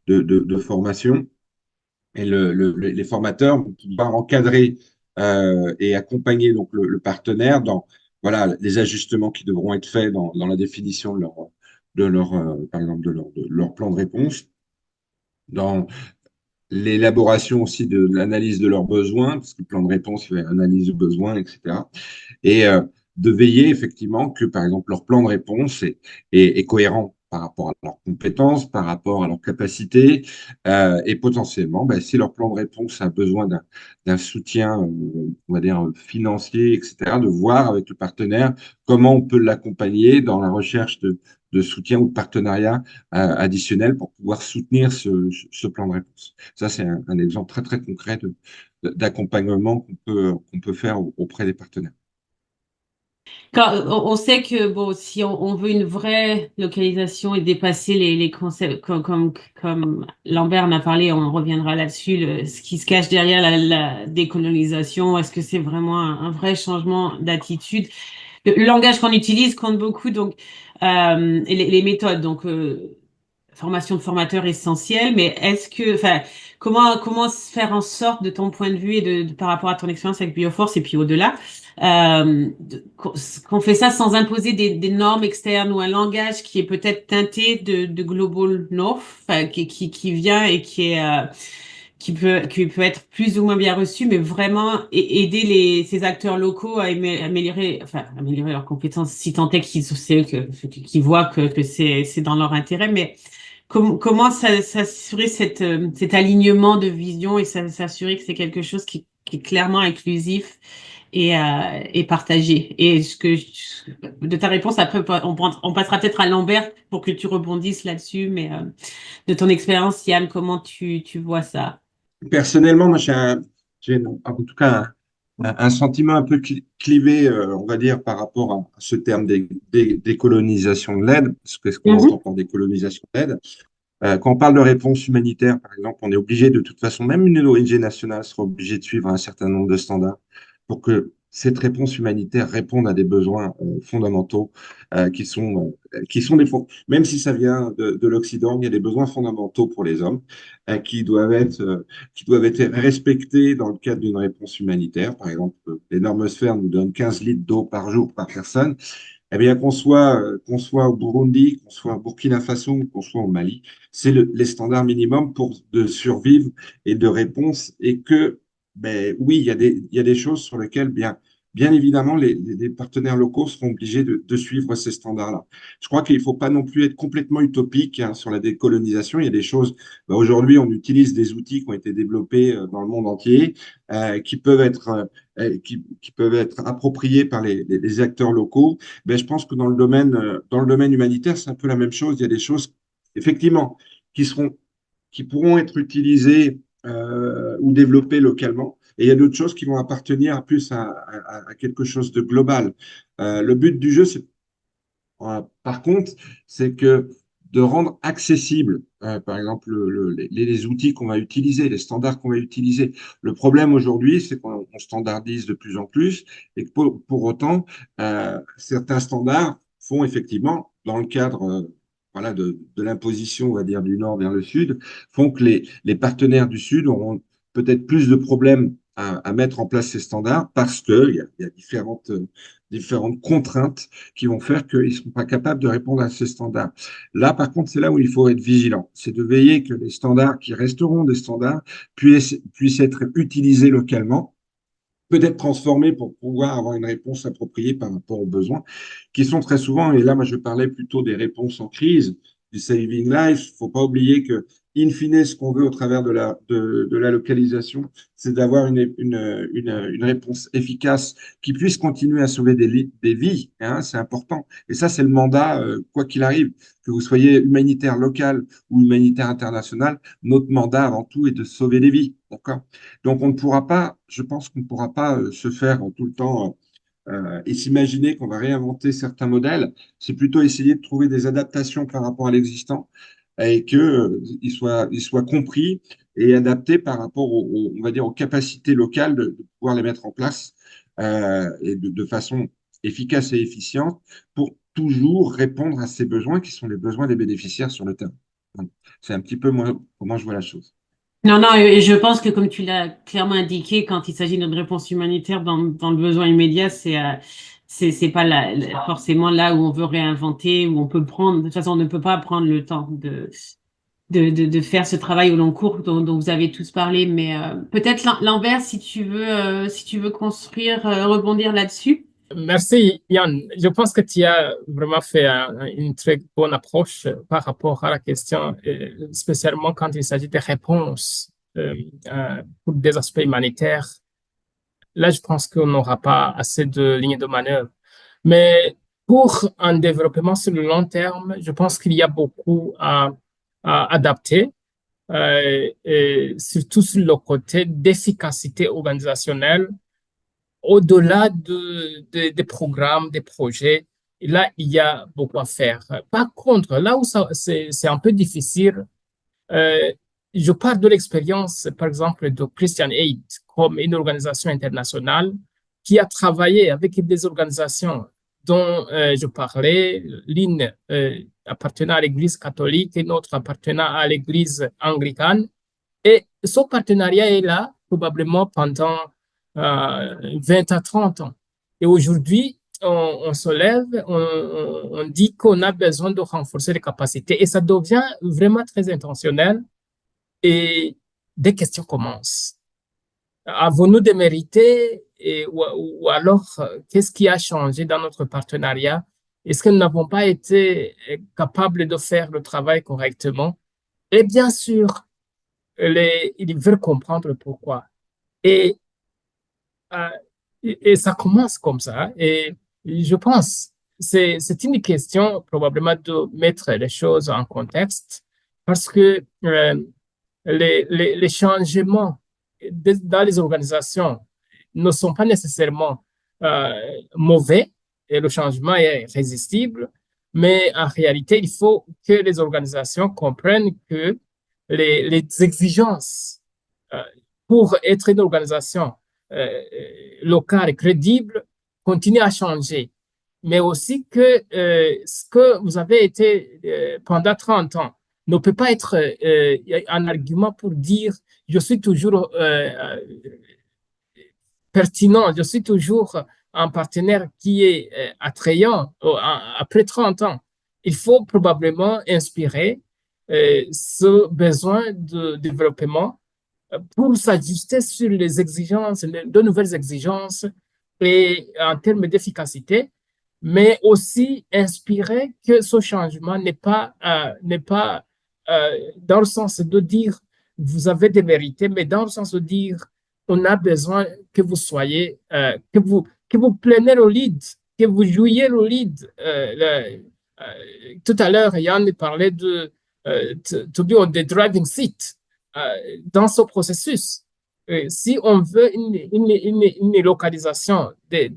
de formations. Et les formateurs vont pouvoir encadrer et accompagner donc le partenaire dans voilà, les ajustements qui devront être faits dans la définition par exemple, de leur plan de réponse, dans l'élaboration aussi de l'analyse de leurs besoins, parce que le plan de réponse, il y a analyse de besoins, etc. Et de veiller effectivement que, par exemple, leur plan de réponse est cohérent par rapport à leurs compétences, par rapport à leurs capacités, et potentiellement, ben, si leur plan de réponse a besoin d'un soutien, on va dire, financier, etc., de voir avec le partenaire comment on peut l'accompagner dans la recherche de soutien ou de partenariat additionnel pour pouvoir soutenir ce plan de réponse. Ça, c'est un exemple très, très concret d'accompagnement qu'on peut faire auprès des partenaires. On sait que bon, si on veut une vraie localisation et dépasser les concepts, comme Lambert en a parlé, on reviendra là-dessus, ce qui se cache derrière la décolonisation, est-ce que c'est vraiment un vrai changement d'attitude? Le langage qu'on utilise compte beaucoup, donc, et les méthodes, donc, formation de formateur essentielle, mais est-ce que, enfin, comment faire en sorte, de ton point de vue et par rapport à ton expérience avec Bioforce et puis au-delà, qu'on fait ça sans imposer des normes externes ou un langage qui est peut-être teinté de Global North, enfin, qui vient et qui peut être plus ou moins bien reçu, mais vraiment aider ces acteurs locaux à améliorer leurs compétences, si tant est qu'ils voient que c'est dans leur intérêt, mais comment s'assurer cet alignement de vision et s'assurer que c'est quelque chose qui est clairement inclusif et partagé. Et de ta réponse, après, on passera peut-être à Lambert pour que tu rebondisses là-dessus, mais de ton expérience, Yann, comment tu vois ça? Personnellement, moi, j'ai en tout cas un sentiment un peu clivé, on va dire, par rapport à ce terme décolonisation de l'aide, ce qu'on entend par décolonisation de l'aide. Quand on parle de réponse humanitaire, par exemple, on est obligé de toute façon, même une ONG nationale sera obligée de suivre un certain nombre de standards pour que cette réponse humanitaire réponde à des besoins fondamentaux qui sont même si ça vient de l'Occident, il y a des besoins fondamentaux pour les hommes qui doivent être respectés dans le cadre d'une réponse humanitaire. Par exemple, les normes sphères nous donnent 15 litres d'eau par jour par personne. Eh bien, qu'on soit au Burundi, qu'on soit au Burkina Faso ou qu'on soit au Mali, c'est les standards minimums de survivre et de réponse. Et que, ben, oui, il y a des choses sur lesquelles, bien évidemment, les partenaires locaux seront obligés de suivre ces standards-là. Je crois qu'il ne faut pas non plus être complètement utopique hein, sur la décolonisation. Il y a des choses, ben, aujourd'hui, on utilise des outils qui ont été développés dans le monde entier, qui peuvent être, qui peuvent être appropriés par les acteurs locaux. Ben, je pense que dans le domaine humanitaire, c'est un peu la même chose. Il y a des choses, effectivement, qui pourront être utilisées ou développées localement. Et il y a d'autres choses qui vont appartenir plus à quelque chose de global. Le but du jeu, par contre, c'est que de rendre accessible, par exemple, les outils qu'on va utiliser, les standards qu'on va utiliser. Le problème aujourd'hui, c'est qu'on standardise de plus en plus et que pour autant, certains standards font effectivement, dans le cadre voilà, de l'imposition, on va dire, du nord vers le sud, font que les partenaires du sud auront peut-être plus de problèmes à mettre en place ces standards parce qu'il y a différentes contraintes qui vont faire qu'ils ne seront pas capables de répondre à ces standards. Là, par contre, c'est là où il faut être vigilant. C'est de veiller que les standards qui resteront des standards puissent être utilisés localement, peut-être transformés pour pouvoir avoir une réponse appropriée par rapport aux besoins, qui sont très souvent, et là, moi, je parlais plutôt des réponses en crise, du saving life. Il ne faut pas oublier que, in fine, ce qu'on veut au travers de la localisation, c'est d'avoir une réponse efficace qui puisse continuer à sauver des vies. Hein, c'est important. Et ça, c'est le mandat, quoi qu'il arrive, que vous soyez humanitaire local ou humanitaire international, notre mandat avant tout est de sauver des vies. D'accord? Donc, on ne pourra pas, je pense qu'on ne pourra pas se faire tout le temps et s'imaginer qu'on va réinventer certains modèles. C'est plutôt essayer de trouver des adaptations par rapport à l'existant et qu'ils soient compris et adaptés par rapport on va dire, aux capacités locales de pouvoir les mettre en place et de façon efficace et efficiente pour toujours répondre à ces besoins qui sont les besoins des bénéficiaires sur le terrain. Donc, c'est un petit peu moi, comment je vois la chose. Non, non, et je pense que comme tu l'as clairement indiqué, quand il s'agit d'une réponse humanitaire dans le besoin immédiat, c'est pas forcément là où on veut réinventer, où on peut prendre. De toute façon, on ne peut pas prendre le temps de faire ce travail au long cours dont vous avez tous parlé. Mais peut-être l'envers, si tu veux construire, rebondir là-dessus. Merci, Yann. Je pense que tu as vraiment fait une très bonne approche par rapport à la question, spécialement quand il s'agit de réponses pour des aspects humanitaires. Là, je pense qu'on n'aura pas assez de lignes de manœuvre. Mais pour un développement sur le long terme, je pense qu'il y a beaucoup à adapter, et surtout sur le côté d'efficacité organisationnelle au-delà des programmes, des projets. Et là, il y a beaucoup à faire. Par contre, là où c'est un peu difficile, euh, je parle de l'expérience, par exemple, de Christian Aid, comme une organisation internationale qui a travaillé avec des organisations dont je parlais, l'une appartenant à l'Église catholique et l'autre appartenant à l'Église anglicane. Et son partenariat est là probablement pendant 20 à 30 ans. Et aujourd'hui, on se lève, on dit qu'on a besoin de renforcer les capacités et ça devient vraiment très intentionnel et des questions commencent. Avons-nous des mérités ou alors qu'est-ce qui a changé dans notre partenariat? Est-ce que nous n'avons pas été capables de faire le travail correctement? Et bien sûr, ils veulent comprendre pourquoi. Et, euh, et ça commence comme ça. Et je pense, c'est une question probablement de mettre les choses en contexte parce que les changements dans les organisations ne sont pas nécessairement euh, mauvais et le changement est résistible, mais en réalité, il faut que les organisations comprennent que les exigences euh, pour être une organisation locale et crédible continuent à changer, mais aussi que ce que vous avez été pendant 30 ans ne peut pas être un argument pour dire je suis toujours pertinent, je suis toujours un partenaire qui est attrayant après 30 ans. Il faut probablement inspirer ce besoin de développement pour s'ajuster sur les exigences, de nouvelles exigences et en termes d'efficacité, mais aussi inspirer que ce changement n'est pas dans le sens de dire vous avez des vérités, mais dans le sens de dire on a besoin que vous soyez, que vous preniez le lead, que vous jouiez le lead. Tout à l'heure, Yann parlait de to be on the driving seat dans ce processus. Si on veut une localisation du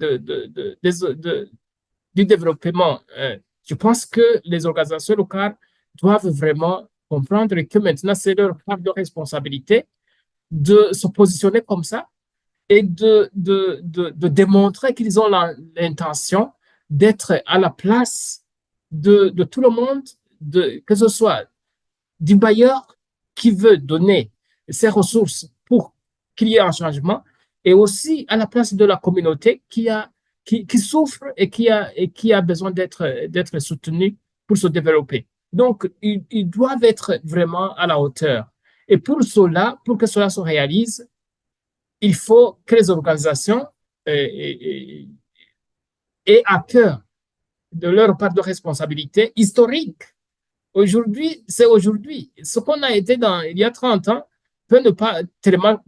développement, je pense que les organisations locales doivent vraiment comprendre que maintenant, c'est leur part de responsabilité de se positionner comme ça et de démontrer qu'ils ont l'intention d'être à la place de tout le monde, que ce soit du bailleur qui veut donner ses ressources pour qu'il y ait un changement, et aussi à la place de la communauté qui souffre et qui a besoin d'être soutenue pour se développer. Donc, ils doivent être vraiment à la hauteur. Et pour cela, pour que cela se réalise, il faut que les organisations aient à cœur de leur part de responsabilité historique. Aujourd'hui, c'est aujourd'hui. Ce qu'on a été il y a 30 ans peut ne pas tellement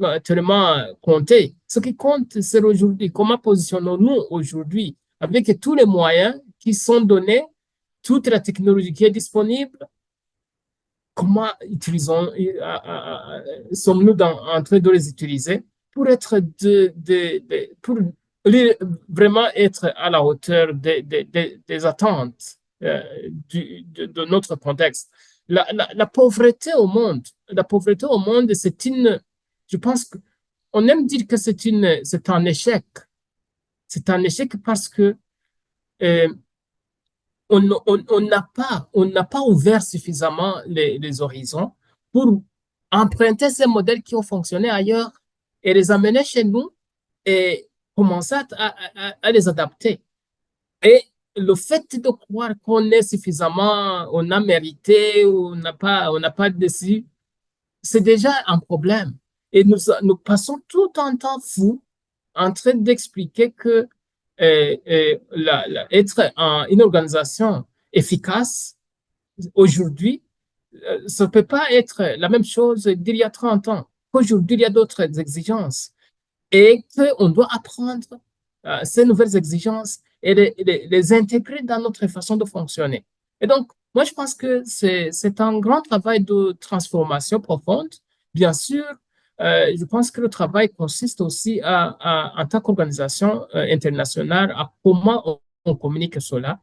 compter. Ce qui compte, c'est aujourd'hui. Comment positionnons-nous aujourd'hui avec tous les moyens qui sont donnés, toute la technologie qui est disponible? Comment sommes-nous en train de les utiliser pour être pour vraiment être à la hauteur des attentes de notre contexte. La pauvreté au monde, je pense qu'on aime dire que c'est un échec, C'est un échec parce que euh, on n'a pas ouvert suffisamment les horizons pour emprunter ces modèles qui ont fonctionné ailleurs et les amener chez nous et commencer à les adapter. Et le fait de croire qu'on est suffisamment, on a mérité, ou on n'a pas déçu, c'est déjà un problème. Et nous passons tout un temps fou en train d'expliquer que être une organisation efficace aujourd'hui, ça ne peut pas être la même chose d'il y a 30 ans. Aujourd'hui, il y a d'autres exigences et qu'on doit apprendre ces nouvelles exigences et les intégrer dans notre façon de fonctionner. Et donc, moi, je pense que c'est un grand travail de transformation profonde. Bien sûr, je pense que le travail consiste aussi en tant qu'organisation internationale, à comment on communique cela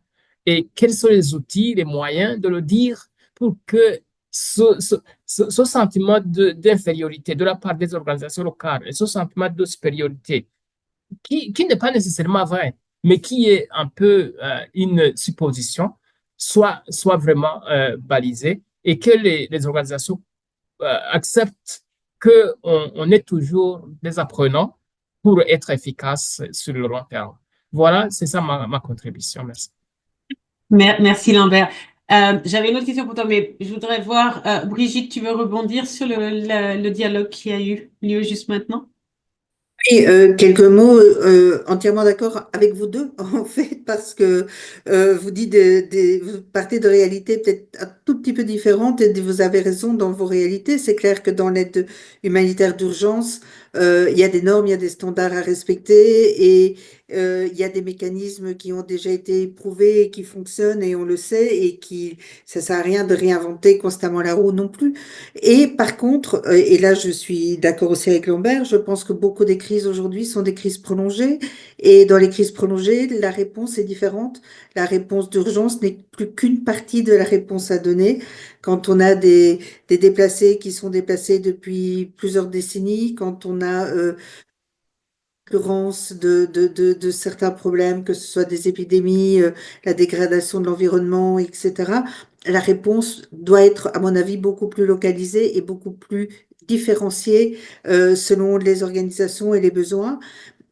et quels sont les outils, les moyens de le dire pour que ce sentiment d'infériorité de la part des organisations locales et ce sentiment de supériorité qui n'est pas nécessairement vrai, mais qui est un peu une supposition, soit vraiment balisé et que les organisations acceptent qu'on est toujours des apprenants pour être efficaces sur le long terme. Voilà, c'est ça ma contribution. Merci. Merci Lambert. J'avais une autre question pour toi, mais je voudrais voir, Brigitte, tu veux rebondir sur le dialogue qui a eu lieu juste maintenant? Et quelques mots, entièrement d'accord avec vous deux, en fait, parce que vous dites vous partez de réalités peut-être un tout petit peu différentes et vous avez raison dans vos réalités. C'est clair que dans l'aide humanitaire d'urgence, il y a des normes, il y a des standards à respecter et il y a des mécanismes qui ont déjà été éprouvés et qui fonctionnent et on le sait et qui, ça sert à rien de réinventer constamment la roue non plus. Et par contre, et là je suis d'accord aussi avec Lambert, je pense que beaucoup des crises aujourd'hui sont des crises prolongées. Et dans les crises prolongées, la réponse est différente. La réponse d'urgence n'est plus qu'une partie de la réponse à donner. Quand on a des déplacés qui sont déplacés depuis plusieurs décennies, quand on a l'occurrence de certains problèmes, que ce soit des épidémies, la dégradation de l'environnement, etc. La réponse doit être, à mon avis, beaucoup plus localisée et beaucoup plus différenciée selon les organisations et les besoins.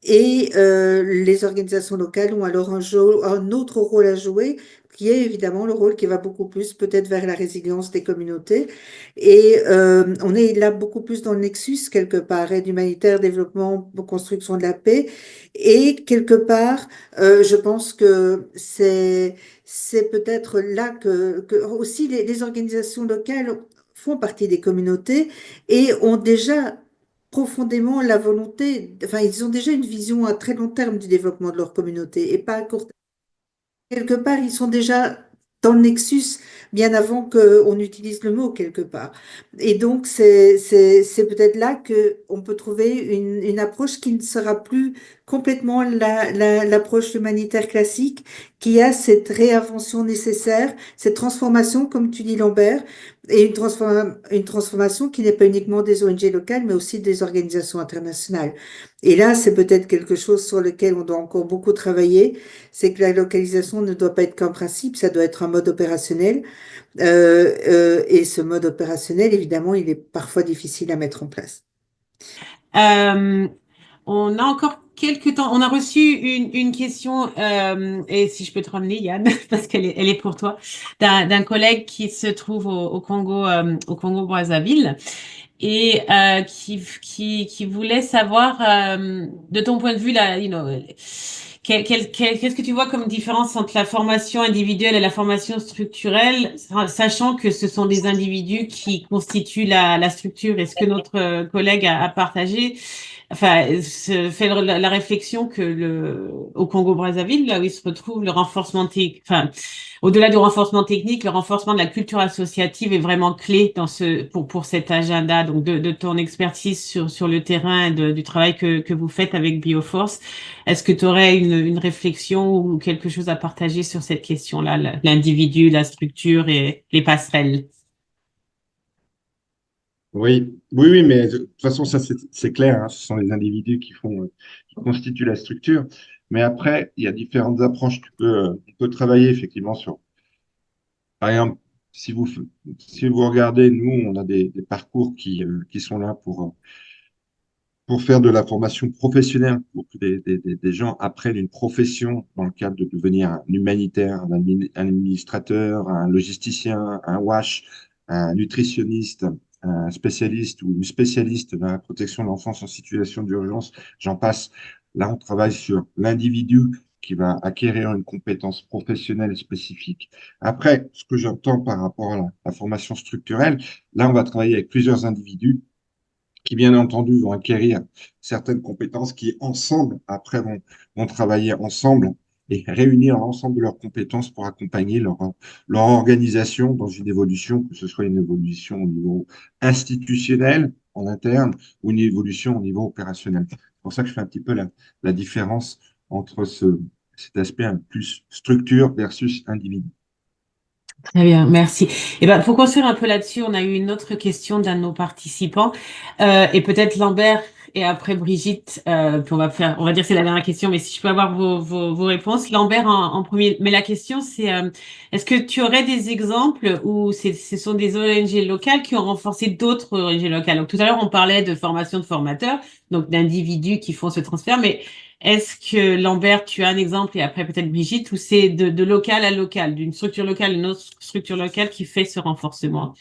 Et les organisations locales ont alors un autre rôle à jouer, qui est évidemment le rôle qui va beaucoup plus peut-être vers la résilience des communautés. Et on est là beaucoup plus dans le nexus, quelque part, aide humanitaire, développement, construction de la paix. Et quelque part, je pense que c'est peut-être là que aussi les organisations locales font partie des communautés et ont déjà profondément la volonté, enfin, ils ont déjà une vision à très long terme du développement de leur communauté et pas à court terme. Quelque part, ils sont déjà dans le nexus bien avant qu'on utilise le mot quelque part. Et donc, c'est peut-être là qu'on peut trouver une approche qui ne sera plus complètement l'approche humanitaire classique, qui a cette réinvention nécessaire, cette transformation, comme tu dis Lambert, et une transformation qui n'est pas uniquement des ONG locales, mais aussi des organisations internationales. Et là, c'est peut-être quelque chose sur lequel on doit encore beaucoup travailler, c'est que la localisation ne doit pas être qu'un principe, ça doit être un mode opérationnel. Et ce mode opérationnel, évidemment, il est parfois difficile à mettre en place. Euh, on a encore quelques temps. On a reçu une question, et si je peux te ramener, Yann, parce elle est pour toi, d'un collègue qui se trouve au Congo Brazzaville et qui voulait savoir, de ton point de vue, là, qu'est-ce que tu vois comme différence entre la formation individuelle et la formation structurelle, sachant que ce sont des individus qui constituent la structure? Est-ce que notre collègue a partagé, enfin, se fait la réflexion que au Congo-Brazzaville, là où il se retrouve, le renforcement, enfin, au-delà du renforcement technique, le renforcement de la culture associative est vraiment clé pour cet agenda. Donc, de ton expertise sur le terrain et du travail que vous faites avec Bioforce, est-ce que tu aurais une réflexion ou quelque chose à partager sur cette question-là, l'individu, la structure et les passerelles? Oui, oui, oui, mais de toute façon, ça c'est clair, hein, ce sont les individus qui constituent la structure. Mais après, il y a différentes approches. On peut travailler effectivement sur, par exemple, si vous, si vous regardez, nous, on a des parcours qui sont là pour faire de la formation professionnelle, pour que des gens apprennent une profession dans le cadre de devenir un humanitaire, un administrateur, un logisticien, un WASH, un nutritionniste, un spécialiste ou une spécialiste dans la protection de l'enfance en situation d'urgence, j'en passe. Là, on travaille sur l'individu qui va acquérir une compétence professionnelle spécifique. Après, ce que j'entends par rapport à la formation structurelle, là, on va travailler avec plusieurs individus qui, bien entendu, vont acquérir certaines compétences qui, ensemble, après, vont travailler ensemble et réunir l'ensemble de leurs compétences pour accompagner leur organisation dans une évolution, que ce soit une évolution au niveau institutionnel, en interne, ou une évolution au niveau opérationnel. C'est pour ça que je fais un petit peu la différence entre cet aspect un plus structure versus individu. Très bien, merci. Et ben, pour construire un peu là-dessus, on a eu une autre question d'un de nos participants, et peut-être Lambert et après Brigitte, puis on va dire que c'est la dernière question, mais si je peux avoir vos réponses. Lambert en premier. Mais la question, c'est, est-ce que tu aurais des exemples où ce sont des ONG locales qui ont renforcé d'autres ONG locales? Donc tout à l'heure, on parlait de formation de formateurs, donc d'individus qui font ce transfert, mais est-ce que, Lambert, tu as un exemple, et après peut-être Brigitte, où c'est de local à local, d'une structure locale à une autre structure locale qui fait ce renforcement?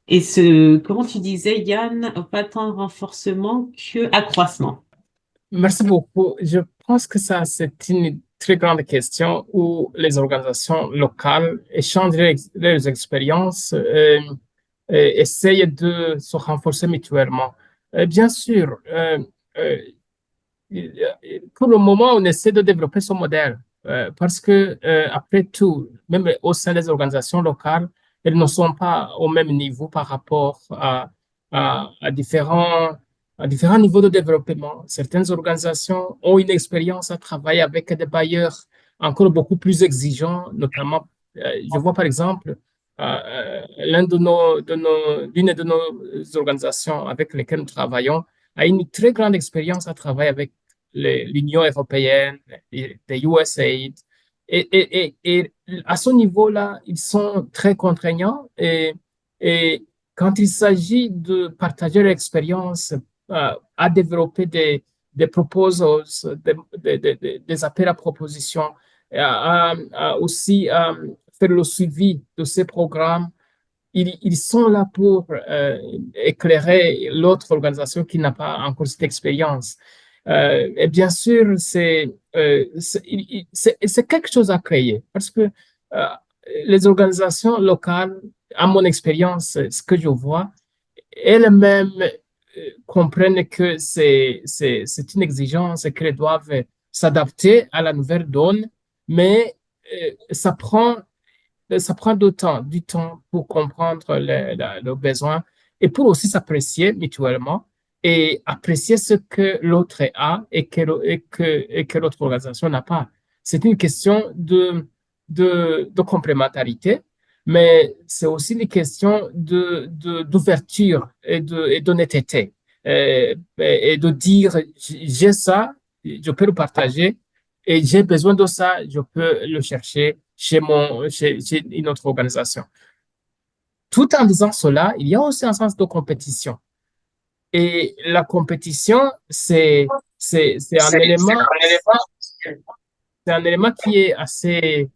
Et comment tu disais, Yann, pas tant renforcement que accroissement. Merci beaucoup. Je pense que ça, c'est une très grande question où les organisations locales échangent leurs expériences et essayent de se renforcer mutuellement. Bien sûr, euh, pour le moment, on essaie de développer ce modèle parce que, après tout, même au sein des organisations locales, elles ne sont pas au même niveau par rapport à différents niveaux de développement. Certaines organisations ont une expérience à travailler avec des bailleurs encore beaucoup plus exigeants, notamment, je vois par exemple, l'une de nos organisations avec lesquelles nous travaillons a une très grande expérience à travailler avec l'Union européenne, les USAID. Et à ce niveau-là, ils sont très contraignants. Et quand il s'agit de partager l'expérience, à développer des proposals, des appels à propositions, aussi faire le suivi de ces programmes, ils sont là pour éclairer l'autre organisation qui n'a pas encore cette expérience. Et bien sûr, c'est quelque chose à créer parce que euh, les organisations locales, à mon expérience, ce que je vois, elles-mêmes comprennent que c'est une exigence et qu'elles doivent s'adapter à la nouvelle donne, mais ça prend du temps pour comprendre leurs besoins et pour aussi s'apprécier mutuellement et apprécier ce que l'autre a et que l'autre organisation n'a pas. C'est une question de complémentarité, mais c'est aussi une question d'ouverture et d'honnêteté. Et de dire, j'ai ça, je peux le partager, et j'ai besoin de ça, je peux le chercher chez une autre organisation. Tout en disant cela, il y a aussi un sens de compétition. Et la compétition, c'est un élément qui est assez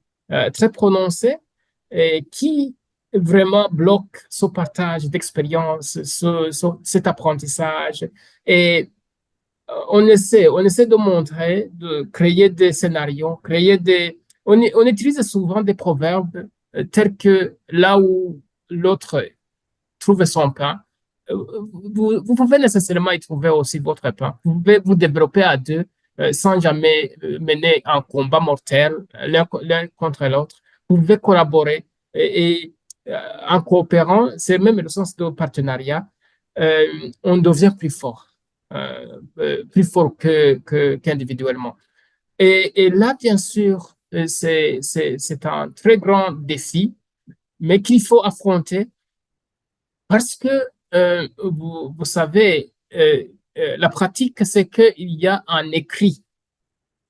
très prononcé et qui vraiment bloque ce partage d'expérience, cet apprentissage. Et on essaie de montrer, de créer des scénarios, on utilise souvent des proverbes tels que là où l'autre trouve son pain, vous pouvez nécessairement y trouver aussi votre pain. Vous pouvez vous développer à deux sans jamais mener un combat mortel l'un contre l'autre. Vous pouvez collaborer en coopérant, c'est même le sens de partenariat, on devient plus fort qu'individuellement. Et là, bien sûr, c'est un très grand défi, mais qu'il faut affronter parce que, vous savez, la pratique, c'est qu'il y a un écrit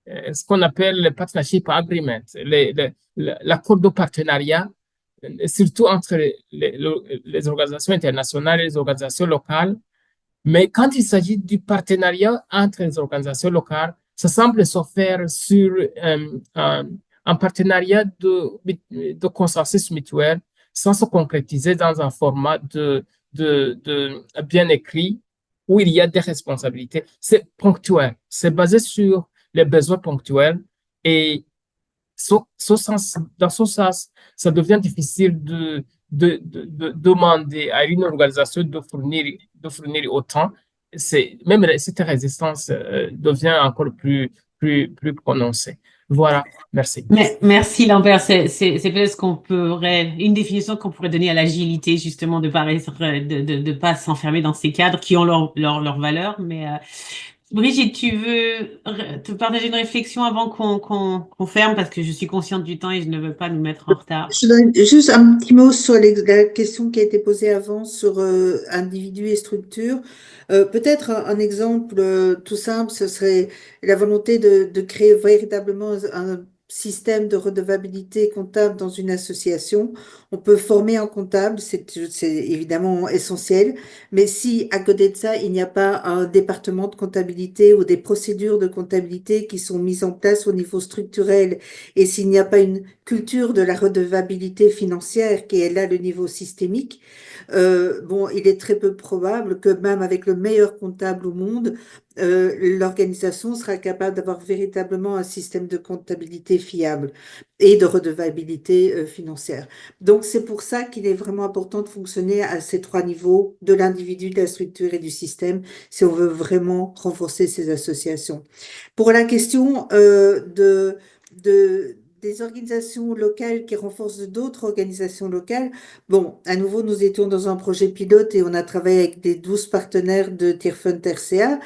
ce qu'on appelle le partnership agreement, l'accord de partenariat, surtout entre les organisations internationales et les organisations locales. Mais quand il s'agit du partenariat entre les organisations locales, ça semble se faire sur un partenariat de consensus mutuel sans se concrétiser dans un format de bien écrit où il y a des responsabilités. C'est ponctuel, c'est basé sur les besoins ponctuels et dans ce sens, ça devient difficile de demander à une organisation de fournir autant. Même cette résistance devient encore plus prononcée. Voilà, merci. Mais, merci Lambert, c'est peut-être ce qu'on pourrait, une définition qu'on pourrait donner à l'agilité, justement, de pas s'enfermer dans ces cadres qui ont leur valeur. Mais Brigitte, tu veux te partager une réflexion avant qu'on ferme, parce que je suis consciente du temps et je ne veux pas nous mettre en retard. Je donne juste un petit mot sur la question qui a été posée avant sur individu et structure. Peut-être un exemple tout simple, ce serait la volonté de créer véritablement un système de redevabilité comptable dans une association. On peut former un comptable, c'est évidemment essentiel, mais si à côté de ça, il n'y a pas un département de comptabilité ou des procédures de comptabilité qui sont mises en place au niveau structurel, et s'il n'y a pas une culture de la redevabilité financière qui est là le niveau systémique, bon, il est très peu probable que même avec le meilleur comptable au monde, l'organisation sera capable d'avoir véritablement un système de comptabilité fiable et de redevabilité financière. Donc, c'est pour ça qu'il est vraiment important de fonctionner à ces trois niveaux, de l'individu, de la structure et du système, si on veut vraiment renforcer ces associations. Pour la question des organisations locales qui renforcent d'autres organisations locales, bon, à nouveau, nous étions dans un projet pilote et on a travaillé avec des 12 partenaires de Tirfund RCA.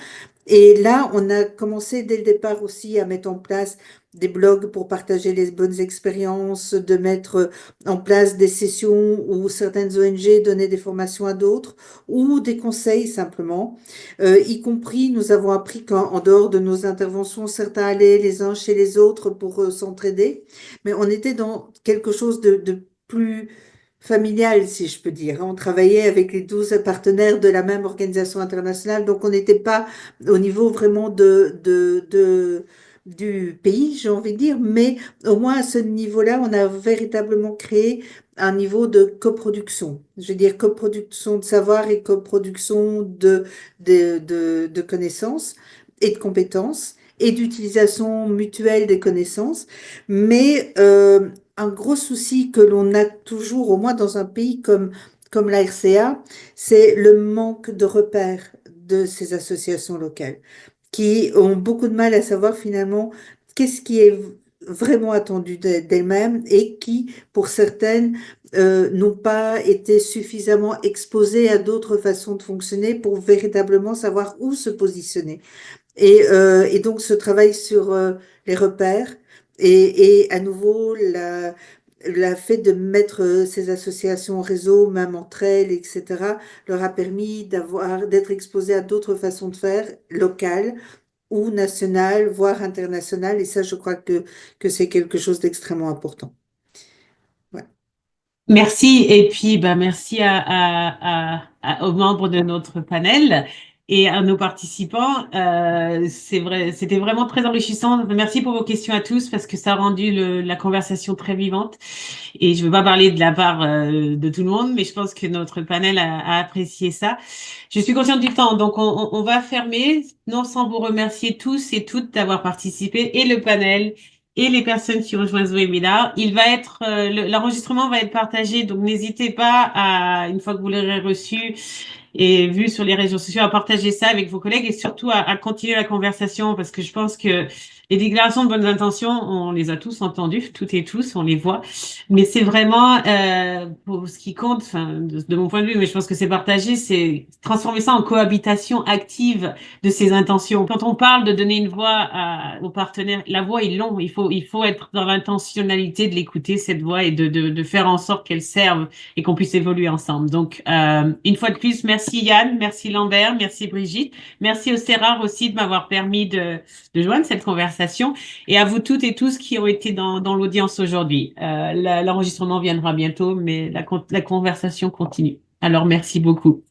Et là, on a commencé dès le départ aussi à mettre en place des blogs pour partager les bonnes expériences, de mettre en place des sessions où certaines ONG donnaient des formations à d'autres ou des conseils simplement. Y compris, nous avons appris qu'en dehors de nos interventions, certains allaient les uns chez les autres pour s'entraider, mais on était dans quelque chose de plus familial, si je peux dire. On travaillait avec les 12 partenaires de la même organisation internationale, donc on n'était pas au niveau vraiment du pays, j'ai envie de dire, mais au moins à ce niveau-là, on a véritablement créé un niveau de coproduction. Je veux dire coproduction de savoir et coproduction de connaissances et de compétences et d'utilisation mutuelle des connaissances, mais un gros souci que l'on a toujours, au moins dans un pays comme la RCA, c'est le manque de repères de ces associations locales qui ont beaucoup de mal à savoir finalement qu'est-ce qui est vraiment attendu d'elles-mêmes et qui, pour certaines, n'ont pas été suffisamment exposées à d'autres façons de fonctionner pour véritablement savoir où se positionner. Et donc, ce travail sur les repères et à nouveau la fait de mettre ces associations en réseau, même entre elles, etc., leur a permis d'être exposées à d'autres façons de faire, locales ou nationales, voire internationales. Et ça, je crois que c'est quelque chose d'extrêmement important. Ouais. Merci. Et puis, merci aux membres de notre panel et à nos participants. C'est vrai, c'était vraiment très enrichissant. Merci pour vos questions à tous parce que ça a rendu la conversation très vivante. Et je ne veux pas parler de la part de tout le monde, mais je pense que notre panel a apprécié ça. Je suis consciente du temps, donc on va fermer, non sans vous remercier tous et toutes d'avoir participé, et le panel, et les personnes qui rejoignent ce webinaire. L'enregistrement va être partagé, donc n'hésitez pas une fois que vous l'aurez reçu et vu sur les réseaux sociaux, à partager ça avec vos collègues et surtout à continuer la conversation parce que je pense que les déclarations de bonnes intentions, on les a tous entendues, toutes et tous, on les voit. Mais c'est vraiment, pour ce qui compte, enfin, de mon point de vue, mais je pense que c'est partagé, c'est transformer ça en cohabitation active de ces intentions. Quand on parle de donner une voix aux partenaires, la voix est longue. Il faut être dans l'intentionnalité de l'écouter, cette voix, et de faire en sorte qu'elle serve et qu'on puisse évoluer ensemble. Donc, une fois de plus, merci Yann, merci Lambert, merci Brigitte, merci au CERAR aussi de m'avoir permis de joindre cette conversation. conversation et à vous toutes et tous qui ont été dans l'audience aujourd'hui. L'enregistrement viendra bientôt, mais la conversation continue. Alors, merci beaucoup.